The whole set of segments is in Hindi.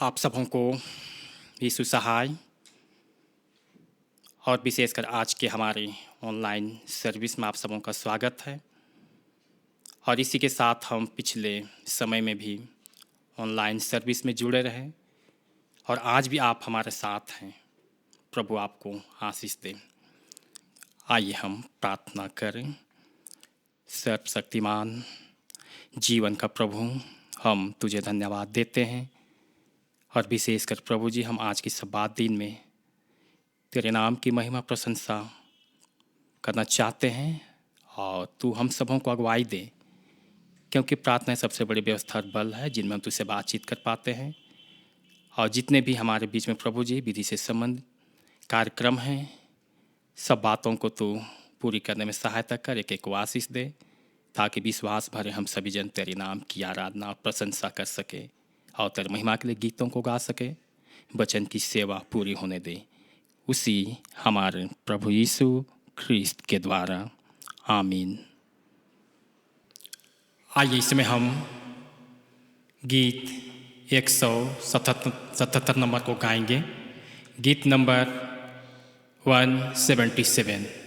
आप सबों को यीशु सहाय और विशेषकर आज के हमारे ऑनलाइन सर्विस में आप सबों का स्वागत है। और इसी के साथ हम पिछले समय में भी ऑनलाइन सर्विस में जुड़े रहे और आज भी आप हमारे साथ हैं। प्रभु आपको आशीष दे। आइए हम प्रार्थना करें। सर्वशक्तिमान जीवन का प्रभु, हम तुझे धन्यवाद देते हैं और विशेषकर प्रभु जी हम आज की सब्बात दिन में तेरे नाम की महिमा प्रशंसा करना चाहते हैं और तू हम सबों को अगुवाई दे, क्योंकि प्रार्थना सबसे बड़ी व्यवस्था और बल है जिनमें हम तुझसे बातचीत कर पाते हैं। और जितने भी हमारे बीच में प्रभु जी विधि से संबंध कार्यक्रम हैं, सब बातों को तू पूरी करने में सहायता कर, एक एक को आशीष दे, ताकि विश्वास भरे हम सभी जन तेरे नाम की आराधना और प्रशंसा कर सके और तेरे महिमा के लिए गीतों को गा सके, वचन की सेवा पूरी होने दे। उसी हमारे प्रभु यीशु ख्रिस्त के द्वारा, आमीन। आइए इसमें हम गीत 177 नंबर को गाएंगे। गीत नंबर 177।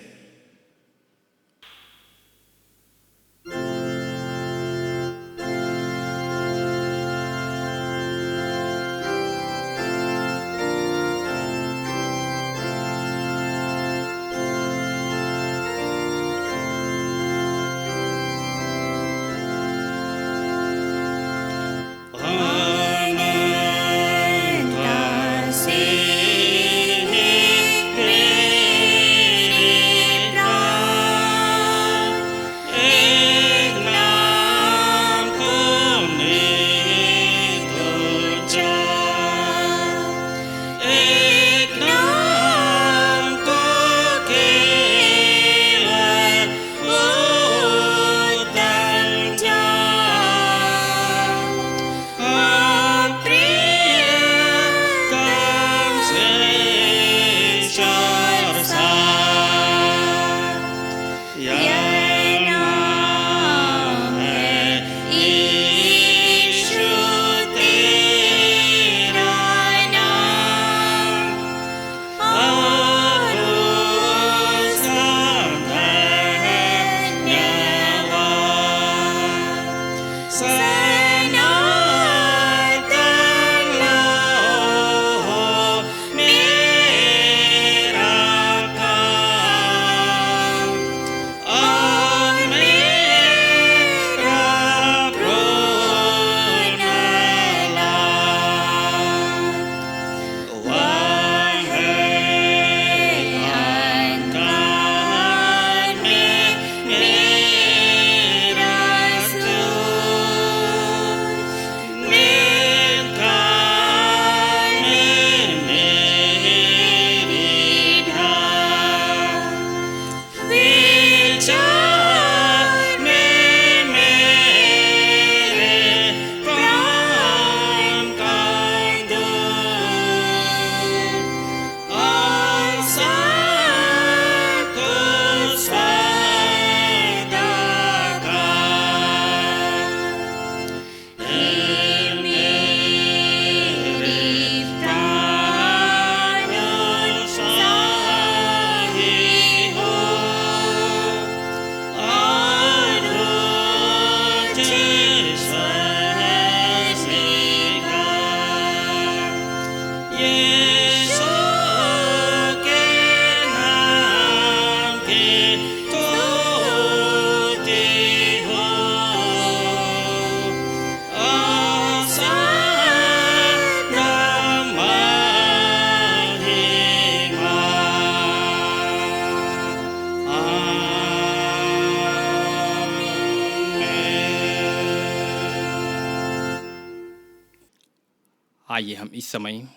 आइए हम इस समय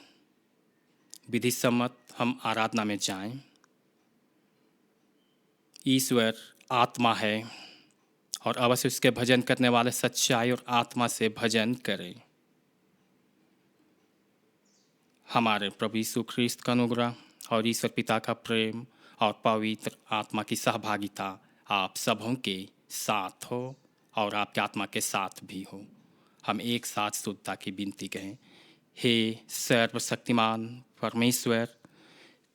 विधि सम्मत हम आराधना में जाएं। ईश्वर आत्मा है और अवश्य उसके भजन करने वाले सच्चाई और आत्मा से भजन करें। हमारे प्रभु यीशु ख्रिस्त का अनुग्रह और ईश्वर पिता का प्रेम और पवित्र आत्मा की सहभागिता आप सबों के साथ हो और आपके आत्मा के साथ भी हो। हम एक साथ शुद्धता की विनती कहें। हे सर्वशक्तिमान परमेश्वर,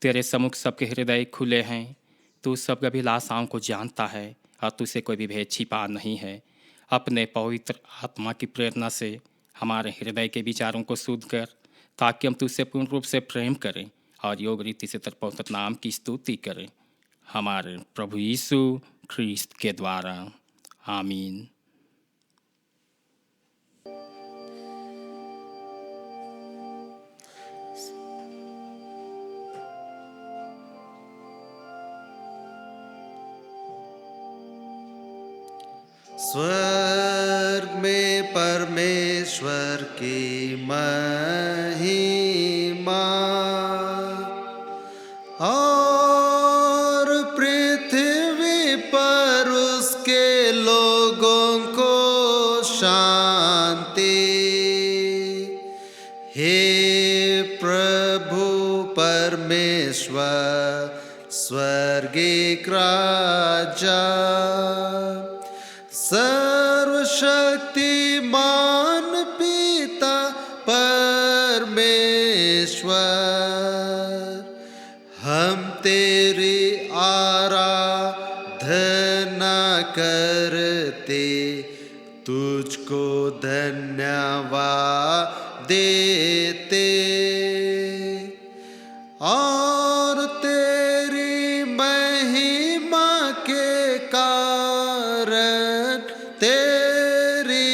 तेरे सम्मुख सबके हृदय खुले हैं। तू सब अभिलाषाओं को जानता है और तुझसे कोई भी भेद छिपा नहीं है। अपने पवित्र आत्मा की प्रेरणा से हमारे हृदय के विचारों को शुद्ध कर, ताकि हम तुझसे पूर्ण रूप से प्रेम करें और योग रीति से तेरे पवित्र नाम की स्तुति करें, हमारे प्रभु यीशु ख्रीस्त के द्वारा। आमीन। स्वर्ग में परमेश्वर की महिमा और पृथ्वी पर उसके लोगों को शांति। हे प्रभु परमेश्वर स्वर्गिक राजा, सर्वशक्तिमान पिता परमेश्वर, हम तेरी आराधना करते, तुझको धन्यवाद देते और तेरी महिमा के कारण तेरी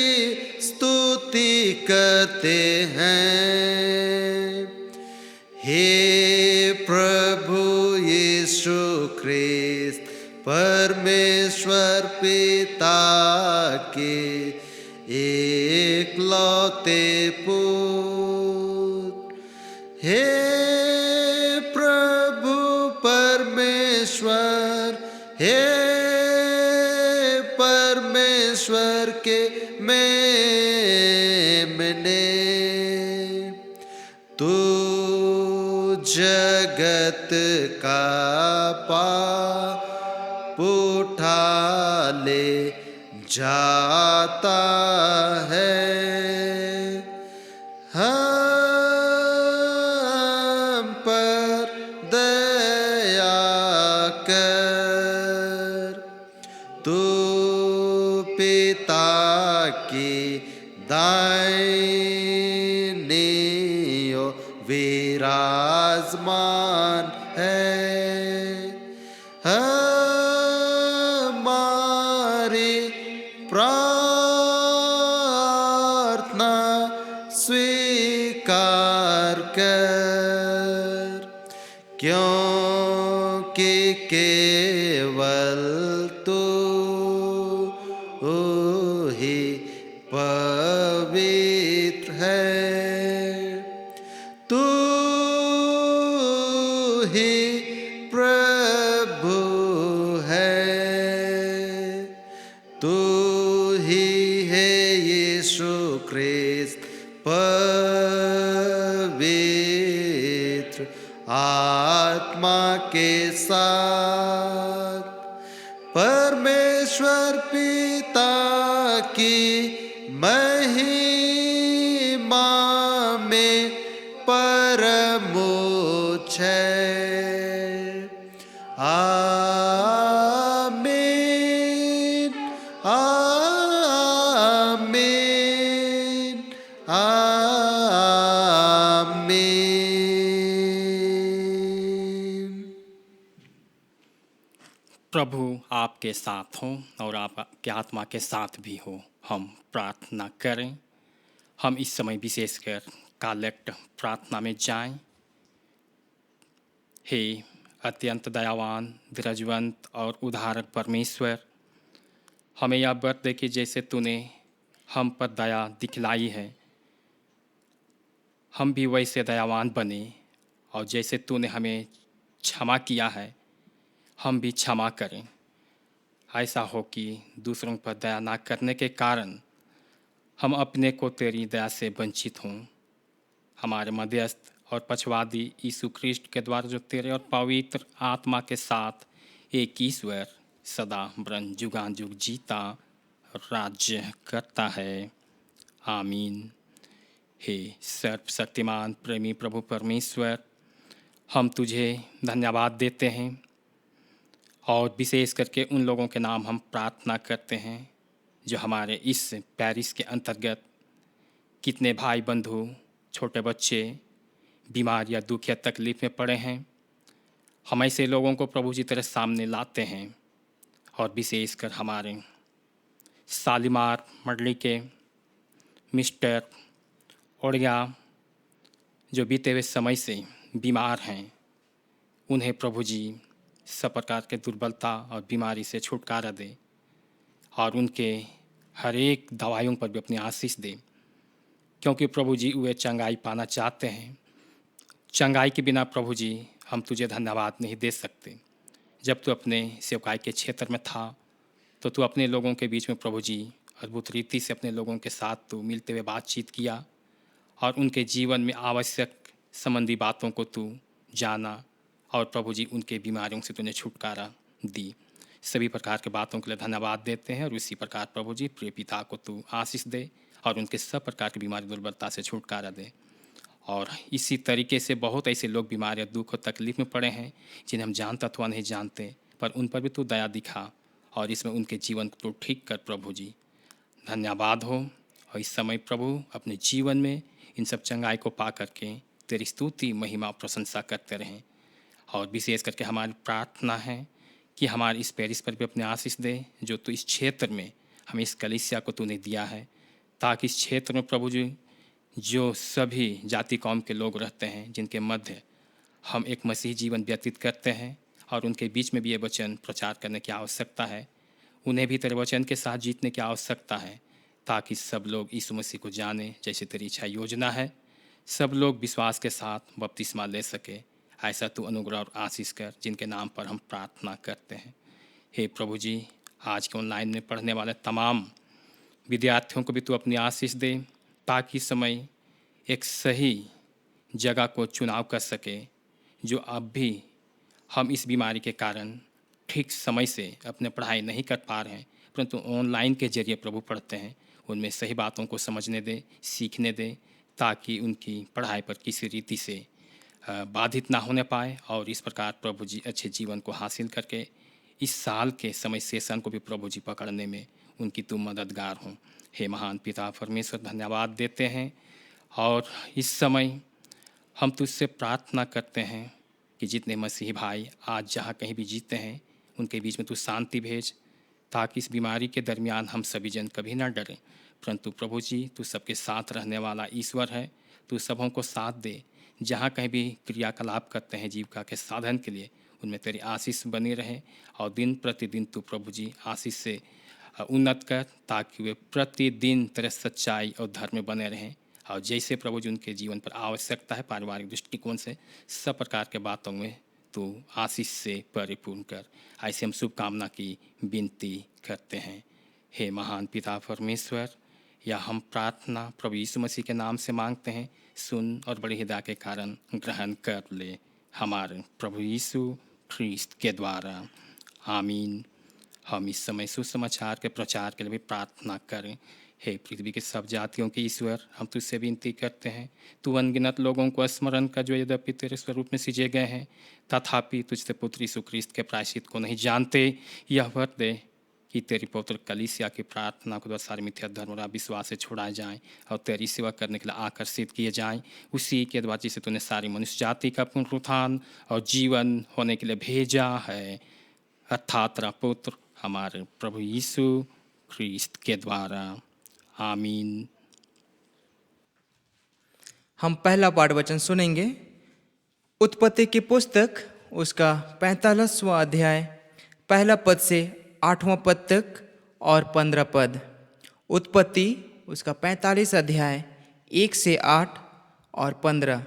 स्तुति करते हैं। हे प्रभु यीशु ख्रीस्त परमेश्वर पिता के एकलौते पुत्र, हे प्रभु परमेश्वर, हे परमेश्वर के मेमने, तू जगत का पाप उठा ले जाता है। हम पर दया कर, तू पिता की दाहिनी ओर विराजमान है। हमारी प्रार्थना स्वीकार कर, क्योंकि केवल तू ही पवित्र है। तू ही प्रभु है, तू ही है यीशु ख्रीस्त पवित्र आत्मा के साथ, परमेश्वर पिता की महिमा में परमोच्च है। आमीन, आमीन, आमीन। प्रभु आपके साथ हो और आपके आत्मा के साथ भी हो। हम प्रार्थना करें। हम इस समय विशेषकर कलेक्ट प्रार्थना में जाएं। हे अत्यंत दयावान, धीरजवंत और उदारक परमेश्वर, हमें यह व्रत दे कि जैसे तूने हम पर दया दिखलाई है, हम भी वैसे दयावान बने, और जैसे तूने हमें क्षमा किया है, हम भी क्षमा करें। ऐसा हो कि दूसरों पर दया ना करने के कारण हम अपने को तेरी दया से वंचित हों। हमारे मध्यस्थ और पक्षवादी यीशु ख्रीस्ट के द्वारा जो तेरे और पवित्र आत्मा के साथ एक ईश्वर सदा ब्रह्म जुगानुग जीता राज्य करता है। आमीन। हे सर्वशक्तिमान प्रेमी प्रभु परमेश्वर, हम तुझे धन्यवाद देते हैं और विशेष करके उन लोगों के नाम हम प्रार्थना करते हैं जो हमारे इस पैरिस के अंतर्गत कितने भाई बंधु, छोटे बच्चे बीमार या दुख या तकलीफ में पड़े हैं। हम ऐसे लोगों को प्रभु जी तेरे सामने लाते हैं और विशेषकर हमारे शालीमार मंडली के मिस्टर ओड़िया जो बीते हुए समय से बीमार हैं, उन्हें प्रभु जी सब प्रकार के दुर्बलता और बीमारी से छुटकारा दे और उनके हर एक दवाइयों पर भी अपनी आशीष दे, क्योंकि प्रभु जी वे चंगाई पाना चाहते हैं। चंगाई के बिना प्रभु जी हम तुझे धन्यवाद नहीं दे सकते। जब तू अपने सेवकाई के क्षेत्र में था तो तू अपने लोगों के बीच में प्रभु जी अद्भुत रीति से अपने लोगों के साथ तू मिलते हुए बातचीत किया और उनके जीवन में आवश्यक संबंधी बातों को तू जाना और प्रभु जी उनके बीमारियों से तूने छुटकारा दी। सभी प्रकार के बातों के लिए धन्यवाद देते हैं और उसी प्रकार प्रभु जी प्रिय पिता को तू आशीष दे और उनके सब प्रकार की बीमारी दुर्बलता से छुटकारा दे। और इसी तरीके से बहुत ऐसे लोग बीमार या दुख और तकलीफ में पड़े हैं जिन्हें हम जानता अथवा नहीं जानते, पर उन पर भी तू दया दिखा और इसमें उनके जीवन को तू ठीक कर प्रभु जी। धन्यवाद हो। और इस समय प्रभु अपने जीवन में इन सब चंगाई को पा करके तेरी स्तुति महिमा प्रशंसा करते रहें। और विशेष करके हमारी प्रार्थना है कि हमारे इस पेरिस पर भी अपने आशीष दे जो तू इस क्षेत्र में हमें इस कलीसिया को तूने दिया है, ताकि इस क्षेत्र में प्रभु जी जो सभी जाति कौम के लोग रहते हैं जिनके मध्य हम एक मसीही जीवन व्यतीत करते हैं और उनके बीच में भी ये वचन प्रचार करने की आवश्यकता है, उन्हें भी तेरे वचन के साथ जीतने की आवश्यकता है, ताकि सब लोग यीशु मसीह को जाने जैसे तेरी इच्छा योजना है। सब लोग विश्वास के साथ बपतिस्मा ले सके, ऐसा तू अनुग्रह और आशीष कर, जिनके नाम पर हम प्रार्थना करते हैं। हे प्रभु जी, आज के ऑनलाइन में पढ़ने वाले तमाम विद्यार्थियों को भी तू अपनी आशीष दे, ताकि समय एक सही जगह को चुनाव कर सके। जो अब भी हम इस बीमारी के कारण ठीक समय से अपने पढ़ाई नहीं कर पा रहे हैं, परंतु ऑनलाइन के जरिए प्रभु पढ़ते हैं, उनमें सही बातों को समझने दे, सीखने दे, ताकि उनकी पढ़ाई पर किसी रीति से बाधित ना होने पाए और इस प्रकार प्रभु जी अच्छे जीवन को हासिल करके इस साल के समय सेशन को भी प्रभु जी पकड़ने में उनकी तू मददगार हो। हे महान पिता परमेश्वर, धन्यवाद देते हैं और इस समय हम तुझसे प्रार्थना करते हैं कि जितने मसीही भाई आज जहाँ कहीं भी जीते हैं उनके बीच में तू शांति भेज, ताकि इस बीमारी के दरमियान हम सभी जन कभी ना डरें, परंतु प्रभु जी तू सबके साथ रहने वाला ईश्वर है। तू सबों को साथ दे, जहाँ कहीं भी क्रियाकलाप करते हैं जीविका के साधन के लिए, उनमें तेरी आशीष बनी रहे और दिन प्रतिदिन तू प्रभु जी आशीष से उन्नत कर, ताकि वे प्रतिदिन तेरे सच्चाई और धर्म में बने रहें और जैसे प्रभु जी उनके जीवन पर आवश्यकता है पारिवारिक दृष्टिकोण से सब प्रकार के बातों में तू आशीष से परिपूर्ण कर। ऐसे हम शुभकामना की विनती करते हैं। हे महान पिता परमेश्वर, या हम प्रार्थना प्रभु यीशु मसीह के नाम से मांगते हैं, सुन और बड़ी हिदा के कारण ग्रहण कर ले हमारे प्रभु यीशु ख्रीस्त के द्वारा, आमीन। हम इस समय सुसमाचार के प्रचार के लिए भी प्रार्थना करें। हे पृथ्वी के सब जातियों के ईश्वर, हम तुझसे विनती करते हैं, तू अनगिनत लोगों को स्मरण कर जो यद्यपि तेरे स्वरूप में सिजे गए हैं तथापि तुझसे पुत्र यीशु ख्रीस्त के प्रायश्चित को नहीं जानते। यह वर दे कि तेरी पवित्र कलीसिया की प्रार्थना को सारे मिथ्या धर्म और विश्वास से छुड़ाए जाएं और तेरी सेवा करने के लिए आकर्षित किए जाएं, उसी के द्वारा जिसे तूने सारी मनुष्य जाति का पुनरुत्थान और जीवन होने के लिए भेजा है, अर्थात तेरा पुत्र हमारे प्रभु यीशु ख्रीस्त के द्वारा, आमीन। हम पहला पाठ वचन सुनेंगे। उत्पत्ति की पुस्तक उसका 45वां अध्याय पहला पद से 8वां पद तक और 15 पद। उत्पत्ति उसका 45 अध्याय 1 से 8 और 15।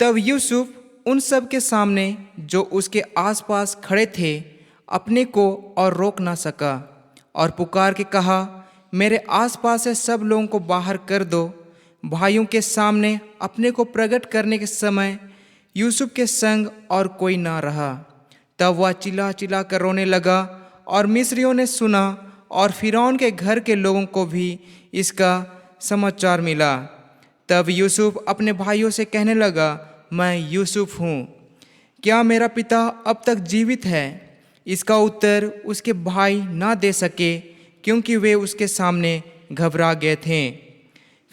तब यूसुफ उन सब के सामने जो उसके आसपास खड़े थे अपने को और रोक ना सका और पुकार के कहा, मेरे आसपास से सब लोगों को बाहर कर दो। भाइयों के सामने अपने को प्रकट करने के समय यूसुफ के संग और कोई ना रहा। तब वह चिल्ला चिल्ला कर रोने लगा और मिस्रियों ने सुना और फिरौन के घर के लोगों को भी इसका समाचार मिला। तब यूसुफ अपने भाइयों से कहने लगा, मैं यूसुफ हूँ, क्या मेरा पिता अब तक जीवित है? इसका उत्तर उसके भाई ना दे सके, क्योंकि वे उसके सामने घबरा गए थे।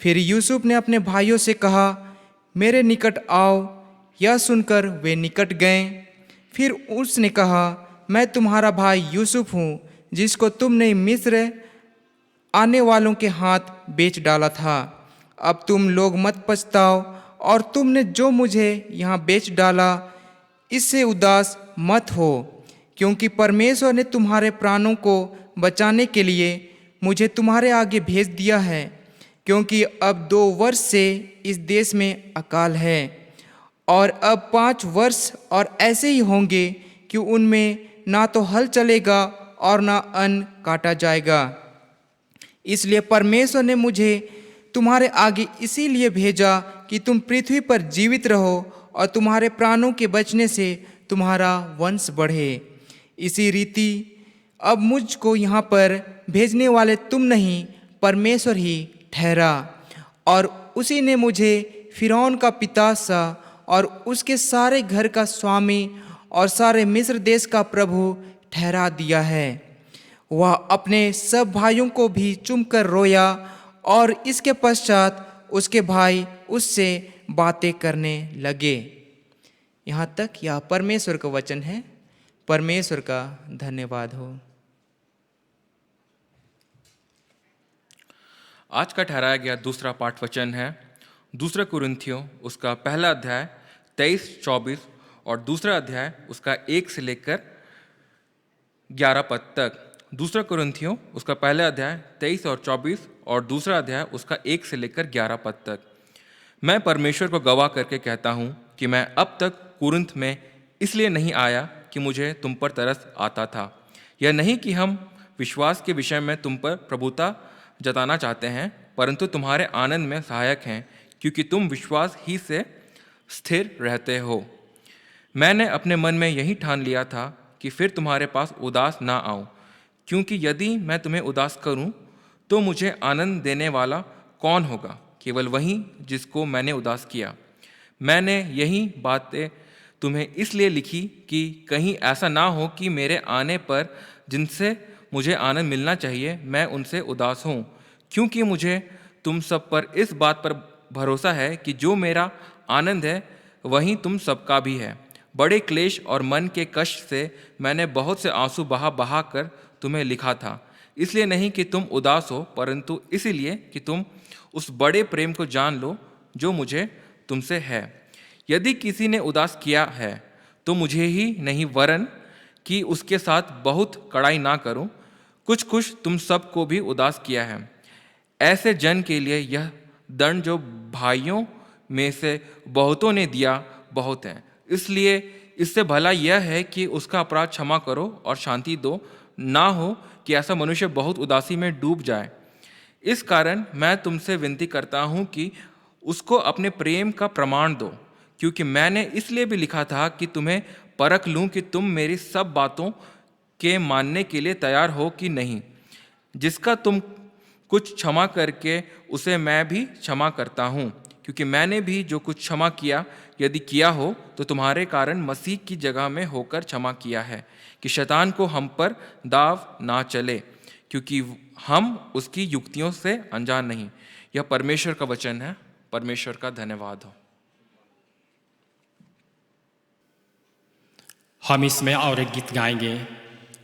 फिर यूसुफ ने अपने भाइयों से कहा, मेरे निकट आओ। यह सुनकर वे निकट गए। फिर उसने कहा, मैं तुम्हारा भाई यूसुफ हूँ, जिसको तुमने मिस्र आने वालों के हाथ बेच डाला था। अब तुम लोग मत पछताओ, और तुमने जो मुझे यहाँ बेच डाला, इससे उदास मत हो, क्योंकि परमेश्वर ने तुम्हारे प्राणों को बचाने के लिए मुझे तुम्हारे आगे भेज दिया है। क्योंकि अब 2 वर्ष से इस देश में अकाल है, और अब 5 वर्ष और ऐसे ही होंगे कि उनमें ना तो हल चलेगा और ना अन्न काटा जाएगा। इसलिए परमेश्वर ने मुझे तुम्हारे आगे इसीलिए भेजा कि तुम पृथ्वी पर जीवित रहो और तुम्हारे प्राणों के बचने से तुम्हारा वंश बढ़े। इसी रीति अब मुझको यहाँ पर भेजने वाले तुम नहीं, परमेश्वर ही ठहरा। और उसी ने मुझे फिरौन का पिता सा और उसके सारे घर का स्वामी और सारे मिस्र देश का प्रभु ठहरा दिया है। वह अपने सब भाइयों को भी चूमकर रोया, और इसके पश्चात उसके भाई उससे बातें करने लगे। यहाँ तक यह परमेश्वर का वचन है। परमेश्वर का धन्यवाद हो। आज का ठहराया गया दूसरा पाठ वचन है 2 कुरिन्थियों उसका पहला अध्याय 23-24 और दूसरा अध्याय उसका 1 से लेकर 11 पद तक। 2 कुरिन्थियों उसका पहला अध्याय 23 और 24 और दूसरा अध्याय उसका 1 से लेकर 11 पद तक। मैं परमेश्वर को गवाह करके कहता हूँ कि मैं अब तक कुरिन्थ में इसलिए नहीं आया कि मुझे तुम पर तरस आता था। यह नहीं कि हम विश्वास के विषय में तुम पर प्रभुता जताना चाहते हैं, परंतु तुम्हारे आनंद में सहायक हैं, क्योंकि तुम विश्वास ही से स्थिर रहते हो। मैंने अपने मन में यही ठान लिया था कि फिर तुम्हारे पास उदास ना आऊं, क्योंकि यदि मैं तुम्हें उदास करूं तो मुझे आनंद देने वाला कौन होगा? केवल वही जिसको मैंने उदास किया। मैंने यही बातें तुम्हें इसलिए लिखी कि कहीं ऐसा ना हो कि मेरे आने पर जिनसे मुझे आनंद मिलना चाहिए मैं उनसे उदास हूँ, क्योंकि मुझे तुम सब पर इस बात पर भरोसा है कि जो मेरा आनंद है वही तुम सबका भी है। बड़े क्लेश और मन के कष्ट से मैंने बहुत से आंसू बहा बहा कर तुम्हें लिखा था, इसलिए नहीं कि तुम उदास हो, परंतु इसीलिए कि तुम उस बड़े प्रेम को जान लो जो मुझे तुमसे है। यदि किसी ने उदास किया है तो मुझे ही नहीं, वरन कि उसके साथ बहुत कड़ाई ना करूं। कुछ कुछ तुम सबको भी उदास किया है। ऐसे जन के लिए यह दंड जो भाइयों में से बहुतों ने दिया बहुत है। इसलिए इससे भला यह है कि उसका अपराध क्षमा करो और शांति दो, ना हो कि ऐसा मनुष्य बहुत उदासी में डूब जाए। इस कारण मैं तुमसे विनती करता हूँ कि उसको अपने प्रेम का प्रमाण दो, क्योंकि मैंने इसलिए भी लिखा था कि तुम्हें परख लूँ कि तुम मेरी सब बातों के मानने के लिए तैयार हो कि नहीं। जिसका तुम कुछ क्षमा करके उसे मैं भी क्षमा करता हूँ, क्योंकि मैंने भी जो कुछ क्षमा किया, यदि किया हो तो तुम्हारे कारण मसीह की जगह में होकर क्षमा किया है, कि शैतान को हम पर दाव ना चले, क्योंकि हम उसकी युक्तियों से अनजान नहीं। यह परमेश्वर का वचन है। परमेश्वर का धन्यवाद हो। हम इसमें और एक गीत गाएंगे,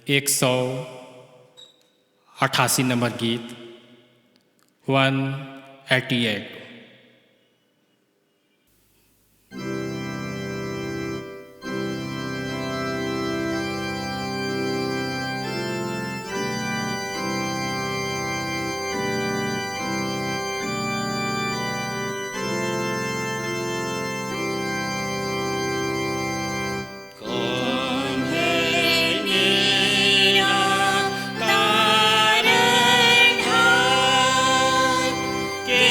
188 नंबर गीत 188। के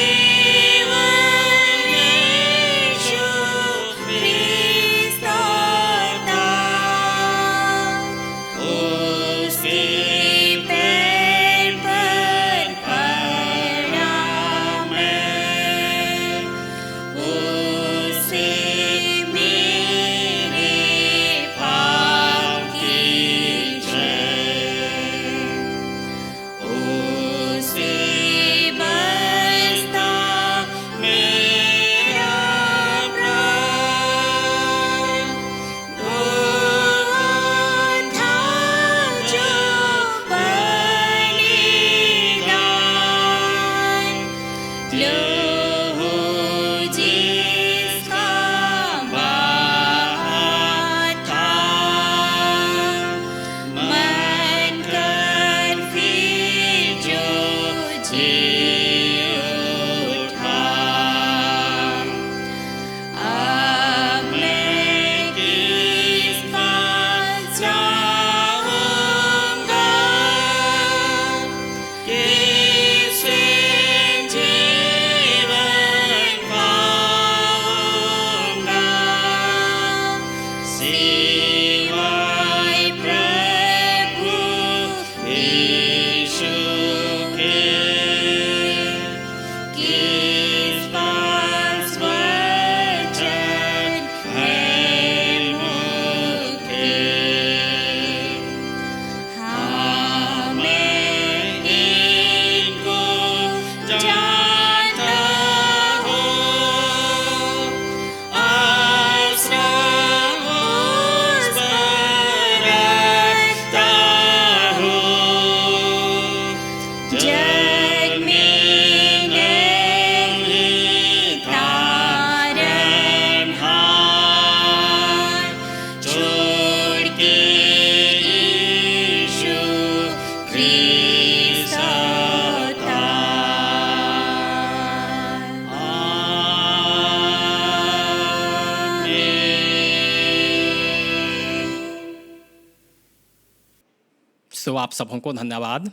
सो आप सबों को धन्यवाद।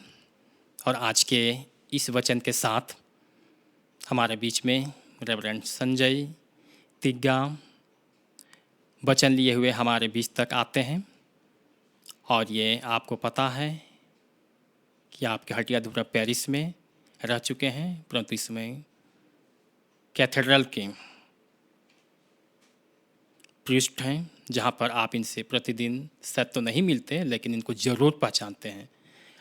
और आज के इस वचन के साथ हमारे बीच में रेवरेंड संजय तिग्गा वचन लिए हुए हमारे बीच तक आते हैं। और ये आपको पता है कि आपके हटियादुर्गा पेरिस में रह चुके हैं, परंतु इसमें कैथेड्रल के प्रीस्ट हैं, जहाँ पर आप इनसे प्रतिदिन शायद तो नहीं मिलते, लेकिन इनको ज़रूर पहचानते हैं।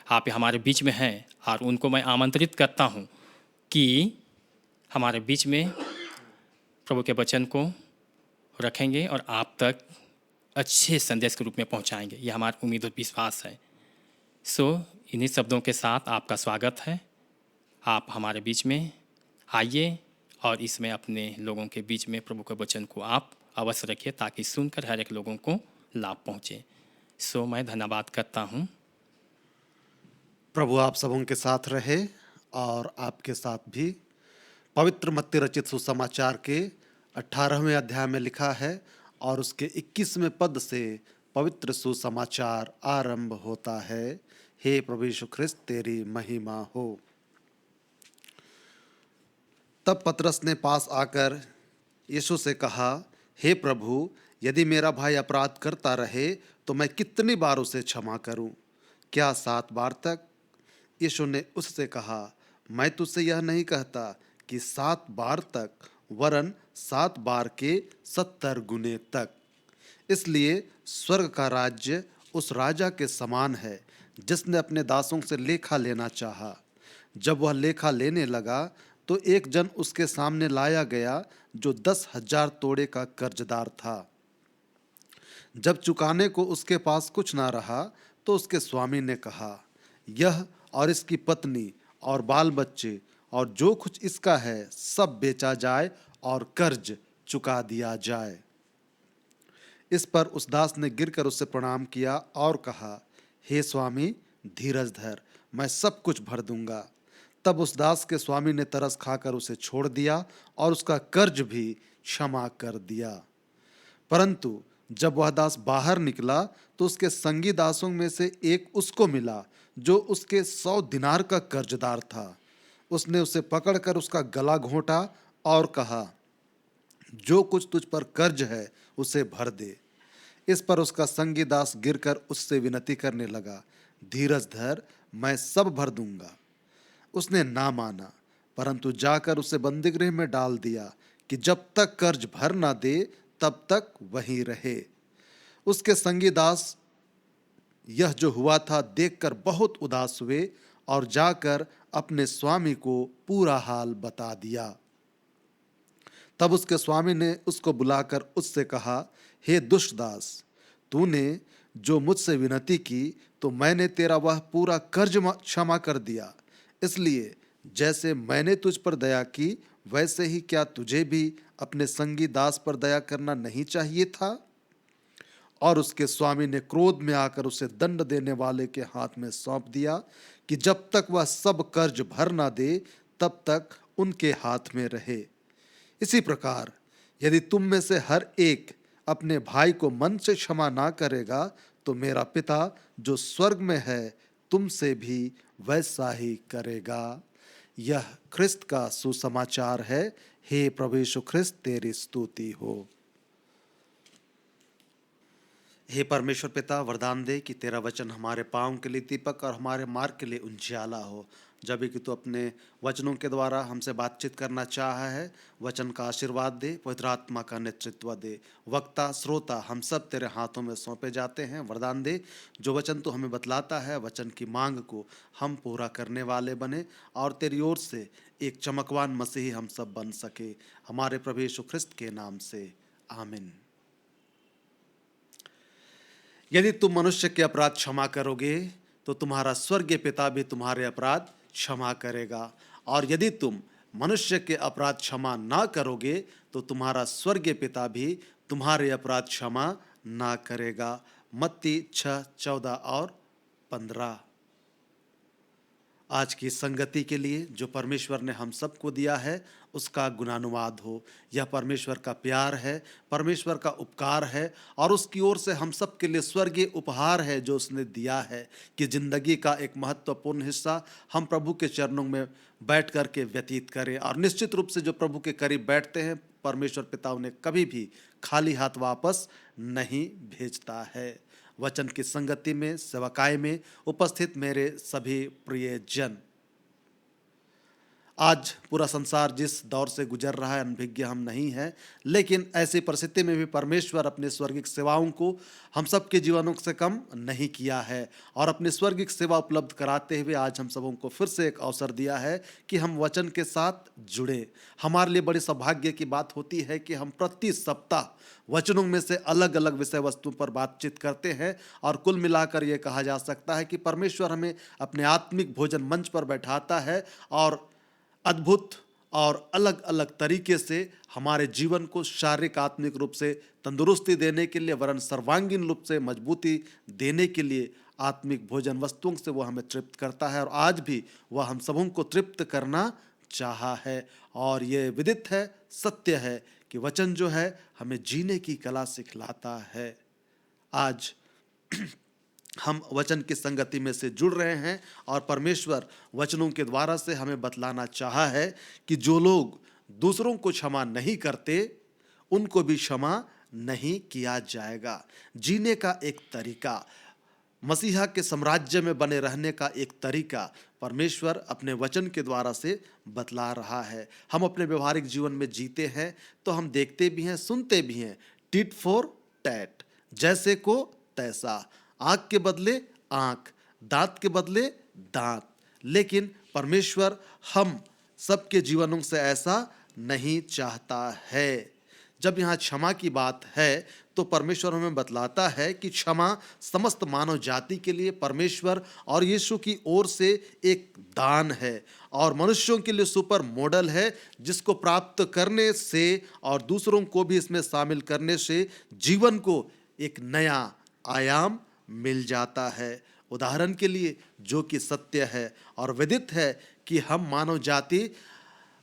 आप हमारे बीच में हैं और उनको मैं आमंत्रित करता हूँ कि हमारे बीच में प्रभु के वचन को रखेंगे और आप तक अच्छे संदेश के रूप में पहुँचाएंगे। ये हमारी उम्मीद और विश्वास है। सो इन्हीं शब्दों के साथ आपका स्वागत है। आप हमारे बीच में आइए और इसमें अपने लोगों के बीच में प्रभु के वचन को आप अवश्य रखिए, ताकि सुनकर हर एक लोगों को लाभ पहुँचे। सो मैं धन्यवाद करता हूँ। प्रभु आप सबों के साथ रहे और आपके साथ भी। पवित्र मत्ती रचित सुसमाचार के 18वें अध्याय में लिखा है और उसके 21वें पद से पवित्र सुसमाचार आरंभ होता है। हे प्रभु यीशु ख्रिस्त, तेरी महिमा हो। तब पतरस ने पास आकर यीशु से कहा, हे प्रभु, यदि मेरा भाई अपराध करता रहे तो मैं कितनी बार उसे क्षमा करूं? क्या 7 बार तक? यीशु ने उससे कहा, मैं तुझसे यह नहीं कहता कि 7 बार तक, वरन 7 बार के 70 गुने तक। इसलिए स्वर्ग का राज्य उस राजा के समान है जिसने अपने दासों से लेखा लेना चाहा। जब वह लेखा लेने लगा तो एक जन उसके सामने लाया गया जो 10,000 तोड़े का कर्जदार था। जब चुकाने को उसके पास कुछ ना रहा तो उसके स्वामी ने कहा, यह और इसकी पत्नी और बाल बच्चे और जो कुछ इसका है सब बेचा जाए और कर्ज चुका दिया जाए। इस पर उस दास ने गिरकर उससे प्रणाम किया और कहा, हे स्वामी, धीरज धर, मैं सब कुछ भर दूंगा। तब उस दास के स्वामी ने तरस खाकर उसे छोड़ दिया और उसका कर्ज भी क्षमा कर दिया। परंतु जब वह दास बाहर निकला तो उसके संगी दासों में से एक उसको मिला जो उसके 100 दिनार का कर्जदार था। उसने उसे पकड़कर उसका गला घोंटा और कहा, जो कुछ तुझ पर कर्ज है उसे भर दे। इस पर उसका संगी दास गिरकर उससे विनती करने लगा, धीरज धर, मैं सब भर दूंगा। उसने ना माना, परंतु जाकर उसे बंदीगृह में डाल दिया कि जब तक कर्ज भर ना दे तब तक वहीं रहे। उसके संगी दास यह जो हुआ था देखकर बहुत उदास हुए और जाकर अपने स्वामी को पूरा हाल बता दिया। तब उसके स्वामी ने उसको बुलाकर उससे कहा, हे दुष्ट दास, तूने जो मुझसे विनती की तो मैंने तेरा वह पूरा कर्ज क्षमा कर दिया। इसलिए जैसे मैंने तुझ पर दया की, वैसे ही क्या तुझे भी अपने संगी दास पर दया करना नहीं चाहिए था? और उसके स्वामी ने क्रोध में आकर उसे दंड देने वाले के हाथ में सौंप दिया कि जब तक वह सब कर्ज भर ना दे तब तक उनके हाथ में रहे। इसी प्रकार यदि तुम में से हर एक अपने भाई को मन से क्षमा ना करेगा तो मेरा पिता जो स्वर्ग में है तुमसे भी वैसा ही करेगा। यह ख्रिस्त का सुसमाचार है। हे प्रभु यीशु ख्रिस्त, तेरी स्तुति हो। हे परमेश्वर पिता, वरदान दे कि तेरा वचन हमारे पाँव के लिए दीपक और हमारे मार्ग के लिए उजियाला हो। जब भी कि तू अपने वचनों के द्वारा हमसे बातचीत करना चाहा है, वचन का आशीर्वाद दे, पवित्र आत्मा का नेतृत्व दे। वक्ता श्रोता हम सब तेरे हाथों में सौंपे जाते हैं। वरदान दे, जो वचन तू हमें बतलाता है, वचन की मांग को हम पूरा करने वाले बने और तेरी ओर से एक चमकवान मसीही हम सब बन सके। हमारे प्रभु यीशु ख्रिस्त के नाम से, आमीन। यदि तुम मनुष्य के अपराध क्षमा करोगे तो तुम्हारा स्वर्गीय पिता भी तुम्हारे अपराध क्षमा करेगा, और यदि तुम मनुष्य के अपराध क्षमा ना करोगे तो तुम्हारा स्वर्गीय पिता भी तुम्हारे अपराध क्षमा ना करेगा। मत्ती 6:14 और 15। आज की संगति के लिए जो परमेश्वर ने हम सबको दिया है उसका गुणानुवाद हो। यह परमेश्वर का प्यार है, परमेश्वर का उपकार है और उसकी ओर से हम सब के लिए स्वर्गीय उपहार है जो उसने दिया है कि ज़िंदगी का एक महत्वपूर्ण हिस्सा हम प्रभु के चरणों में बैठ कर के व्यतीत करें। और निश्चित रूप से जो प्रभु के करीब बैठते हैं, परमेश्वर पिता उन्हें कभी भी खाली हाथ वापस नहीं भेजता है। वचन की संगति में, सेवकाई में उपस्थित मेरे सभी प्रियजन, आज पूरा संसार जिस दौर से गुजर रहा है अनभिज्ञ हम नहीं हैं, लेकिन ऐसी परिस्थिति में भी परमेश्वर अपने स्वर्गिक सेवाओं को हम सब के जीवनों से कम नहीं किया है और अपनी स्वर्गिक सेवा उपलब्ध कराते हुए आज हम सबों को फिर से एक अवसर दिया है कि हम वचन के साथ जुड़े। हमारे लिए बड़ी सौभाग्य की बात होती है कि हम प्रति सप्ताह वचनों में से अलग अलग विषय वस्तु पर बातचीत करते हैं और कुल मिलाकर ये कहा जा सकता है कि परमेश्वर हमें अपने आत्मिक भोजन मंच पर बैठाता है और अद्भुत और अलग अलग तरीके से हमारे जीवन को शारीरिक आत्मिक रूप से तंदुरुस्ती देने के लिए, वरन सर्वांगीण रूप से मजबूती देने के लिए आत्मिक भोजन वस्तुओं से वो हमें तृप्त करता है और आज भी वह हम सबों को तृप्त करना चाहा है। और ये विदित है, सत्य है कि वचन जो है हमें जीने की कला सिखलाता है। आज हम वचन की संगति में से जुड़ रहे हैं और परमेश्वर वचनों के द्वारा से हमें बतलाना चाहा है कि जो लोग दूसरों को क्षमा नहीं करते उनको भी क्षमा नहीं किया जाएगा। जीने का एक तरीका, मसीहा के साम्राज्य में बने रहने का एक तरीका परमेश्वर अपने वचन के द्वारा से बतला रहा है। हम अपने व्यवहारिक जीवन में जीते हैं तो हम देखते भी हैं, सुनते भी हैं, टिट फॉर टैट, जैसे को तैसा, आंख के बदले आंख, दांत के बदले दांत। लेकिन परमेश्वर हम सबके जीवनों से ऐसा नहीं चाहता है। जब यहाँ क्षमा की बात है तो परमेश्वर हमें बतलाता है कि क्षमा समस्त मानव जाति के लिए परमेश्वर और यीशु की ओर से एक दान है और मनुष्यों के लिए सुपर मॉडल है, जिसको प्राप्त करने से और दूसरों को भी इसमें शामिल करने से जीवन को एक नया आयाम मिल जाता है। उदाहरण के लिए जो कि सत्य है और विदित है कि हम मानव जाति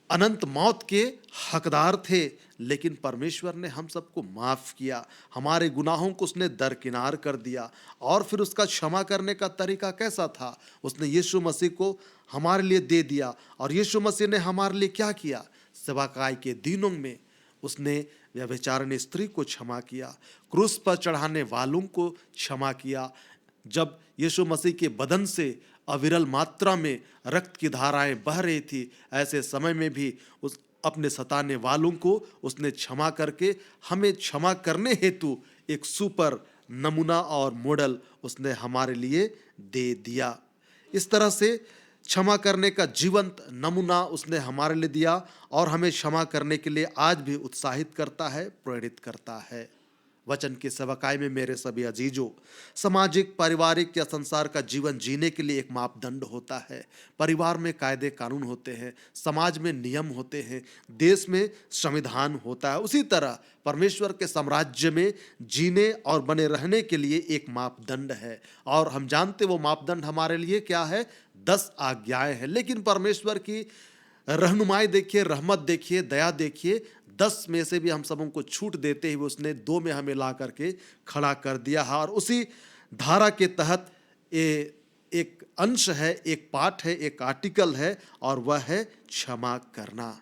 अनंत मौत के हकदार थे, लेकिन परमेश्वर ने हम सबको माफ़ किया, हमारे गुनाहों को उसने दरकिनार कर दिया। और फिर उसका क्षमा करने का तरीका कैसा था? उसने यीशु मसीह को हमारे लिए दे दिया और यीशु मसीह ने हमारे लिए क्या किया? सेवकाई के दिनों में उसने व्यभिचारिणी स्त्री को क्षमा किया, क्रूस पर चढ़ाने वालों को क्षमा किया। जब यीशु मसीह के बदन से अविरल मात्रा में रक्त की धाराएं बह रही थी, ऐसे समय में भी उस अपने सताने वालों को उसने क्षमा करके हमें क्षमा करने हेतु एक सुपर नमूना और मॉडल उसने हमारे लिए दे दिया। इस तरह से क्षमा करने का जीवंत नमूना उसने हमारे लिए दिया और हमें क्षमा करने के लिए आज भी उत्साहित करता है, प्रेरित करता है। वचन की सेवकाई में मेरे सभी अजीजों, सामाजिक, पारिवारिक या संसार का जीवन जीने के लिए एक मापदंड होता है। परिवार में कायदे कानून होते हैं, समाज में नियम होते हैं, देश में संविधान होता है। उसी तरह परमेश्वर के साम्राज्य में जीने और बने रहने के लिए एक मापदंड है और हम जानते वो मापदंड हमारे लिए क्या है? 10 आज्ञाएं हैं। लेकिन परमेश्वर की रहनुमाई देखिए, रहमत देखिए, दया देखिए, 10 में से भी हम सबों को छूट देते हुए उसने 2 में हमें ला करके खड़ा कर दिया है। और उसी धारा के तहत एक अंश है, एक पाठ है, एक आर्टिकल है और वह है क्षमा करना।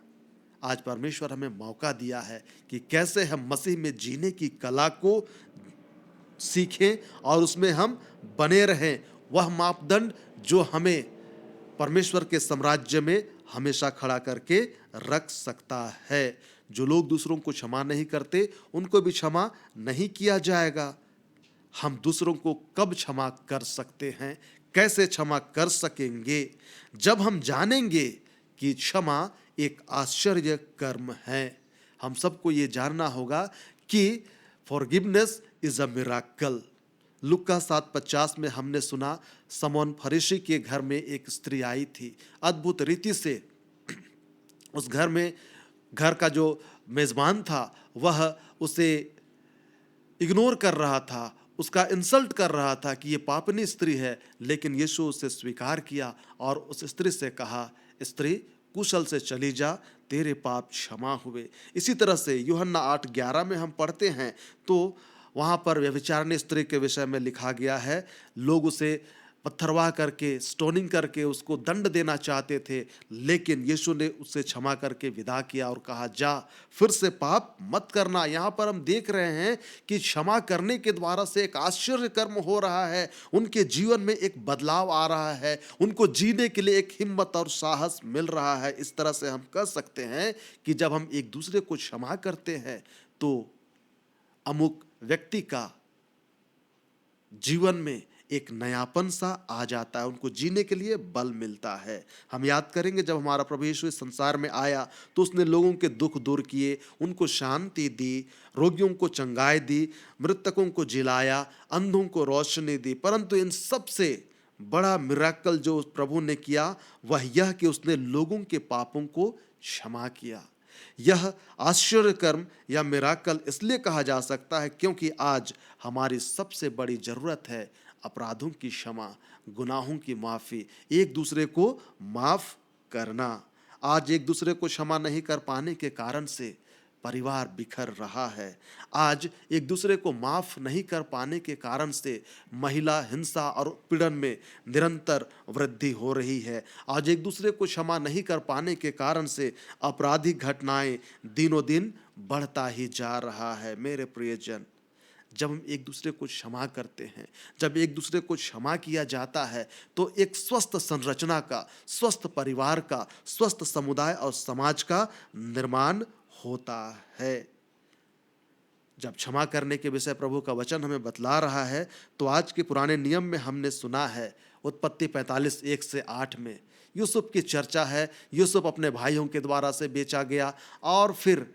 आज परमेश्वर हमें मौका दिया है कि कैसे हम मसीह में जीने की कला को सीखें और उसमें हम बने रहें। वह मापदंड जो हमें परमेश्वर के साम्राज्य में हमेशा खड़ा करके रख सकता है। जो लोग दूसरों को क्षमा नहीं करते उनको भी क्षमा नहीं किया जाएगा। हम दूसरों को कब क्षमा कर सकते हैं, कैसे क्षमा कर सकेंगे? जब हम जानेंगे कि क्षमा एक आश्चर्य कर्म है। हम सबको ये जानना होगा कि फॉरगिवनेस इज अ मिराकल। लुक्का 7:50 में हमने सुना, समौन फरीसी के घर में एक स्त्री आई थी। अद्भुत रीति से उस घर का जो मेज़बान था वह उसे इग्नोर कर रहा था, उसका इंसल्ट कर रहा था कि ये पापनी स्त्री है, लेकिन यीशु उसे स्वीकार किया और उस स्त्री से कहा, स्त्री कुशल से चली जा, तेरे पाप क्षमा हुए। इसी तरह से यूहन्ना 8:11 में हम पढ़ते हैं तो वहाँ पर व्यभिचारिणी स्त्री के विषय में लिखा गया है, लोग उसे पत्थरवाह करके, स्टोनिंग करके उसको दंड देना चाहते थे, लेकिन यीशु ने उसे क्षमा करके विदा किया और कहा, जा फिर से पाप मत करना। यहाँ पर हम देख रहे हैं कि क्षमा करने के द्वारा से एक आश्चर्य कर्म हो रहा है, उनके जीवन में एक बदलाव आ रहा है, उनको जीने के लिए एक हिम्मत और साहस मिल रहा है। इस तरह से हम कह सकते हैं कि जब हम एक दूसरे को क्षमा करते हैं तो अमुक व्यक्ति का जीवन में एक नयापन सा आ जाता है, उनको जीने के लिए बल मिलता है। हम याद करेंगे जब हमारा प्रभु यीशु इस संसार में आया तो उसने लोगों के दुख दूर किए, उनको शांति दी, रोगियों को चंगाई दी, मृतकों को जिलाया, अंधों को रोशनी दी। परंतु इन सबसे बड़ा मिराकल जो प्रभु ने किया वह यह कि उसने लोगों के पापों को क्षमा किया। यह आश्चर्य कर्म या मिराकल इसलिए कहा जा सकता है क्योंकि आज हमारी सबसे बड़ी जरूरत है अपराधों की क्षमा, गुनाहों की माफ़ी, एक दूसरे को माफ़ करना। आज एक दूसरे को क्षमा नहीं कर पाने के कारण से परिवार बिखर रहा है। आज एक दूसरे को माफ़ नहीं कर पाने के कारण से महिला हिंसा और पीड़न में निरंतर वृद्धि हो रही है। आज एक दूसरे को क्षमा नहीं कर पाने के कारण से आपराधिक घटनाएं दिनों दिन बढ़ता ही जा रहा है। मेरे प्रियजन, जब हम एक दूसरे को क्षमा करते हैं, जब एक दूसरे को क्षमा किया जाता है तो एक स्वस्थ संरचना का, स्वस्थ परिवार का, स्वस्थ समुदाय और समाज का निर्माण होता है। जब क्षमा करने के विषय प्रभु का वचन हमें बतला रहा है तो आज के पुराने नियम में हमने सुना है, उत्पत्ति 45:1-8 में यूसुफ की चर्चा है। यूसुफ अपने भाइयों के द्वारा से बेचा गया और फिर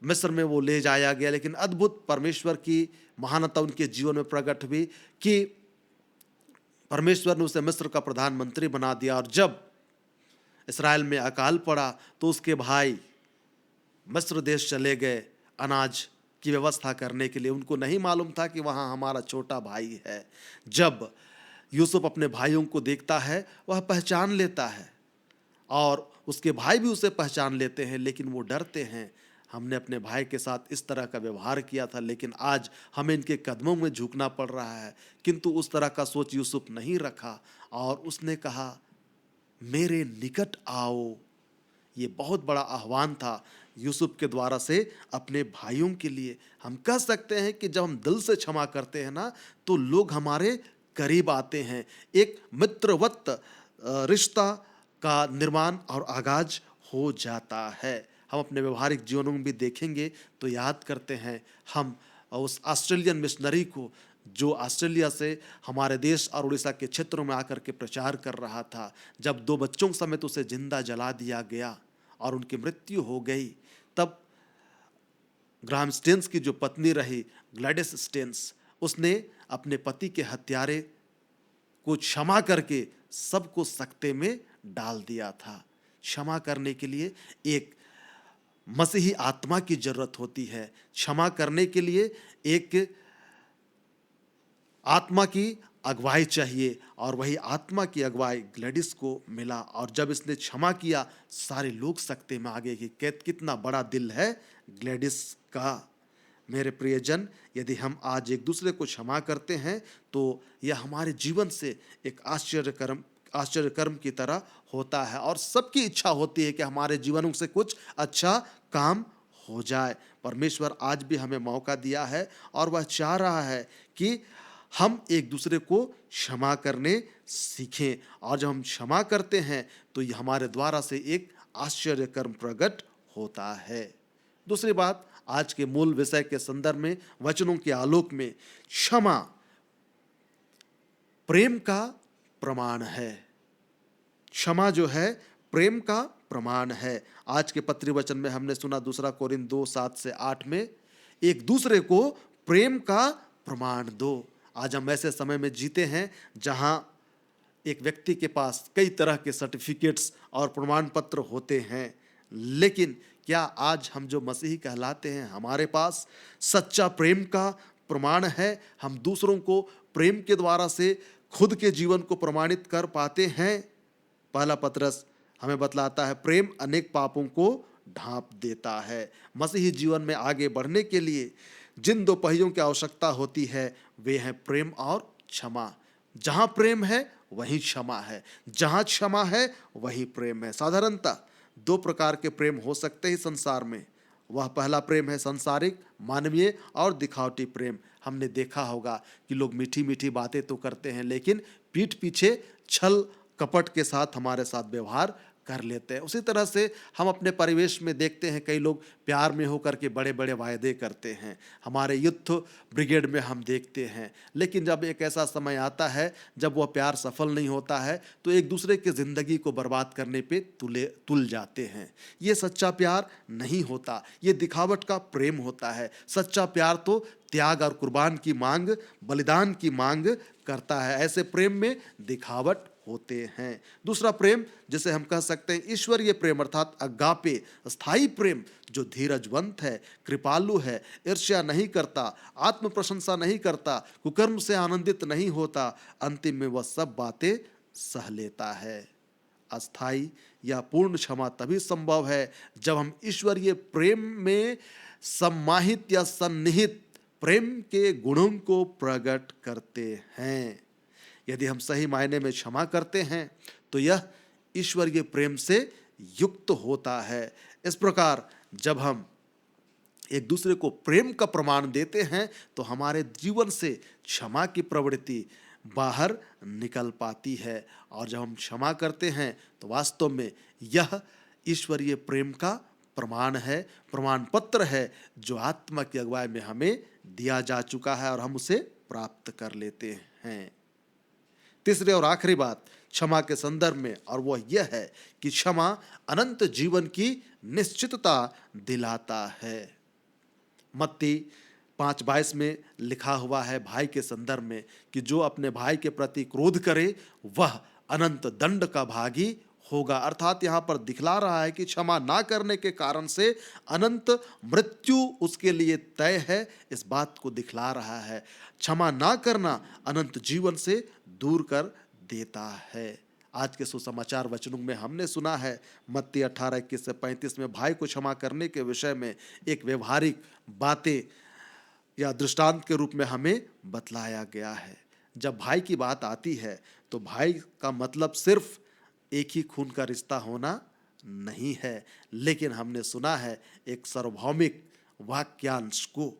मिस्र में वो ले जाया गया, लेकिन अद्भुत परमेश्वर की महानता उनके जीवन में प्रकट हुई कि परमेश्वर ने उसे मिस्र का प्रधानमंत्री बना दिया। और जब इस्राएल में अकाल पड़ा तो उसके भाई मिस्र देश चले गए अनाज की व्यवस्था करने के लिए। उनको नहीं मालूम था कि वहाँ हमारा छोटा भाई है। जब यूसुफ अपने भाइयों को देखता है वह पहचान लेता है और उसके भाई भी उसे पहचान लेते हैं, लेकिन वो डरते हैं, हमने अपने भाई के साथ इस तरह का व्यवहार किया था, लेकिन आज हमें इनके कदमों में झुकना पड़ रहा है। किंतु उस तरह का सोच यूसुफ नहीं रखा और उसने कहा, मेरे निकट आओ। ये बहुत बड़ा आह्वान था यूसुफ के द्वारा से अपने भाइयों के लिए। हम कह सकते हैं कि जब हम दिल से क्षमा करते हैं ना तो लोग हमारे करीब आते हैं, एक मित्रवत रिश्ता का निर्माण और आगाज हो जाता है। हम अपने व्यवहारिक जीवनों में भी देखेंगे तो याद करते हैं हम उस ऑस्ट्रेलियन मिशनरी को जो ऑस्ट्रेलिया से हमारे देश और उड़ीसा के क्षेत्रों में आकर के प्रचार कर रहा था। जब 2 बच्चों समेत उसे जिंदा जला दिया गया और उनकी मृत्यु हो गई, तब ग्राहम स्टेन्स की जो पत्नी रही ग्लैडिस स्टेन्स, उसने अपने पति के हत्यारे को क्षमा करके सबको सकते में डाल दिया था। क्षमा करने के लिए एक मसीही आत्मा की जरूरत होती है। क्षमा करने के लिए एक आत्मा की अगुवाई चाहिए और वही आत्मा की अगुवाई ग्लैडिस को मिला। और जब इसने क्षमा किया, सारे लोग सकते में आ गए कि कितना बड़ा दिल है ग्लैडिस का। मेरे प्रियजन, यदि हम आज एक दूसरे को क्षमा करते हैं तो यह हमारे जीवन से एक आश्चर्य कर्म की तरह होता है और सबकी इच्छा होती है कि हमारे जीवनों से कुछ अच्छा काम हो जाए। परमेश्वर आज भी हमें मौका दिया है और वह चाह रहा है कि हम एक दूसरे को क्षमा करने सीखें। और जब हम क्षमा करते हैं तो ये हमारे द्वारा से एक आश्चर्य कर्म प्रकट होता है। दूसरी बात, आज के मूल विषय के संदर्भ में वचनों के आलोक में, क्षमा प्रेम का प्रमाण है। क्षमा जो है प्रेम का प्रमाण है। आज के पत्री वचन में हमने सुना 2 कोरिन्थ 2:7-8 में, एक दूसरे को प्रेम का प्रमाण दो। आज हम ऐसे समय में जीते हैं जहां एक व्यक्ति के पास कई तरह के सर्टिफिकेट्स और प्रमाण पत्र होते हैं, लेकिन क्या आज हम जो मसीही कहलाते हैं हमारे पास सच्चा प्रेम का प्रमाण है। हम दूसरों को प्रेम के द्वारा से खुद के जीवन को प्रमाणित कर पाते हैं। पहला पतरस हमें बतलाता है प्रेम अनेक पापों को ढांप देता है। मसीही जीवन में आगे बढ़ने के लिए जिन दो पहियों की आवश्यकता होती है वे हैं प्रेम और क्षमा। जहां प्रेम है वहीं क्षमा है, जहां क्षमा है वहीं प्रेम है। साधारणतः दो प्रकार के प्रेम हो सकते हैं संसार में। वह पहला प्रेम है सांसारिक, मानवीय और दिखावटी प्रेम। हमने देखा होगा कि लोग मीठी मीठी बातें तो करते हैं लेकिन पीठ पीछे छल कपट के साथ हमारे साथ व्यवहार कर लेते हैं। उसी तरह से हम अपने परिवेश में देखते हैं कई लोग प्यार में होकर के बड़े बड़े वायदे करते हैं। हमारे यूथ ब्रिगेड में हम देखते हैं, लेकिन जब एक ऐसा समय आता है जब वह प्यार सफल नहीं होता है तो एक दूसरे की ज़िंदगी को बर्बाद करने पे तुल जाते हैं। ये सच्चा प्यार नहीं होता, ये दिखावट का प्रेम होता है। सच्चा प्यार तो त्याग और कुर्बान की मांग, बलिदान की मांग करता है। ऐसे प्रेम में दिखावट होते हैं। दूसरा प्रेम जिसे हम कह सकते हैं ईश्वरीय प्रेम अर्थात अगापे, स्थायी प्रेम, जो धीरजवंत है, कृपालु है, ईर्ष्या नहीं करता, आत्म प्रशंसा नहीं करता, कुकर्म से आनंदित नहीं होता, अंतिम में वह सब बातें सह लेता है। अस्थाई या पूर्ण क्षमा तभी संभव है जब हम ईश्वरीय प्रेम में सम्माहित या सन्निहित प्रेम के गुणों को प्रकट करते हैं। यदि हम सही मायने में क्षमा करते हैं तो यह ईश्वरीय प्रेम से युक्त होता है। इस प्रकार जब हम एक दूसरे को प्रेम का प्रमाण देते हैं तो हमारे जीवन से क्षमा की प्रवृत्ति बाहर निकल पाती है। और जब हम क्षमा करते हैं तो वास्तव में यह ईश्वरीय प्रेम का प्रमाण है, प्रमाण पत्र है जो आत्मा की अगुवाई में हमें दिया जा चुका है और हम उसे प्राप्त कर लेते हैं। तीसरी और आखिरी बात क्षमा के संदर्भ में, और वह यह है कि क्षमा अनंत जीवन की निश्चितता दिलाता है। मत्ती 5:22 में लिखा हुआ है भाई के संदर्भ में कि जो अपने भाई के प्रति क्रोध करे वह अनंत दंड का भागी होगा। अर्थात यहाँ पर दिखला रहा है कि क्षमा ना करने के कारण से अनंत मृत्यु उसके लिए तय है। इस बात को दिखला रहा है। क्षमा ना करना अनंत जीवन से दूर कर देता है। आज के सुसमाचार वचनों में हमने सुना है मत्ती 18:21 से 35 में भाई को क्षमा करने के विषय में एक व्यवहारिक बातें या दृष्टांत के रूप में हमें बतलाया गया है। जब भाई की बात आती है तो भाई का मतलब सिर्फ एक ही खून का रिश्ता होना नहीं है, लेकिन हमने सुना है एक सार्वभौमिक वाक्यांश को,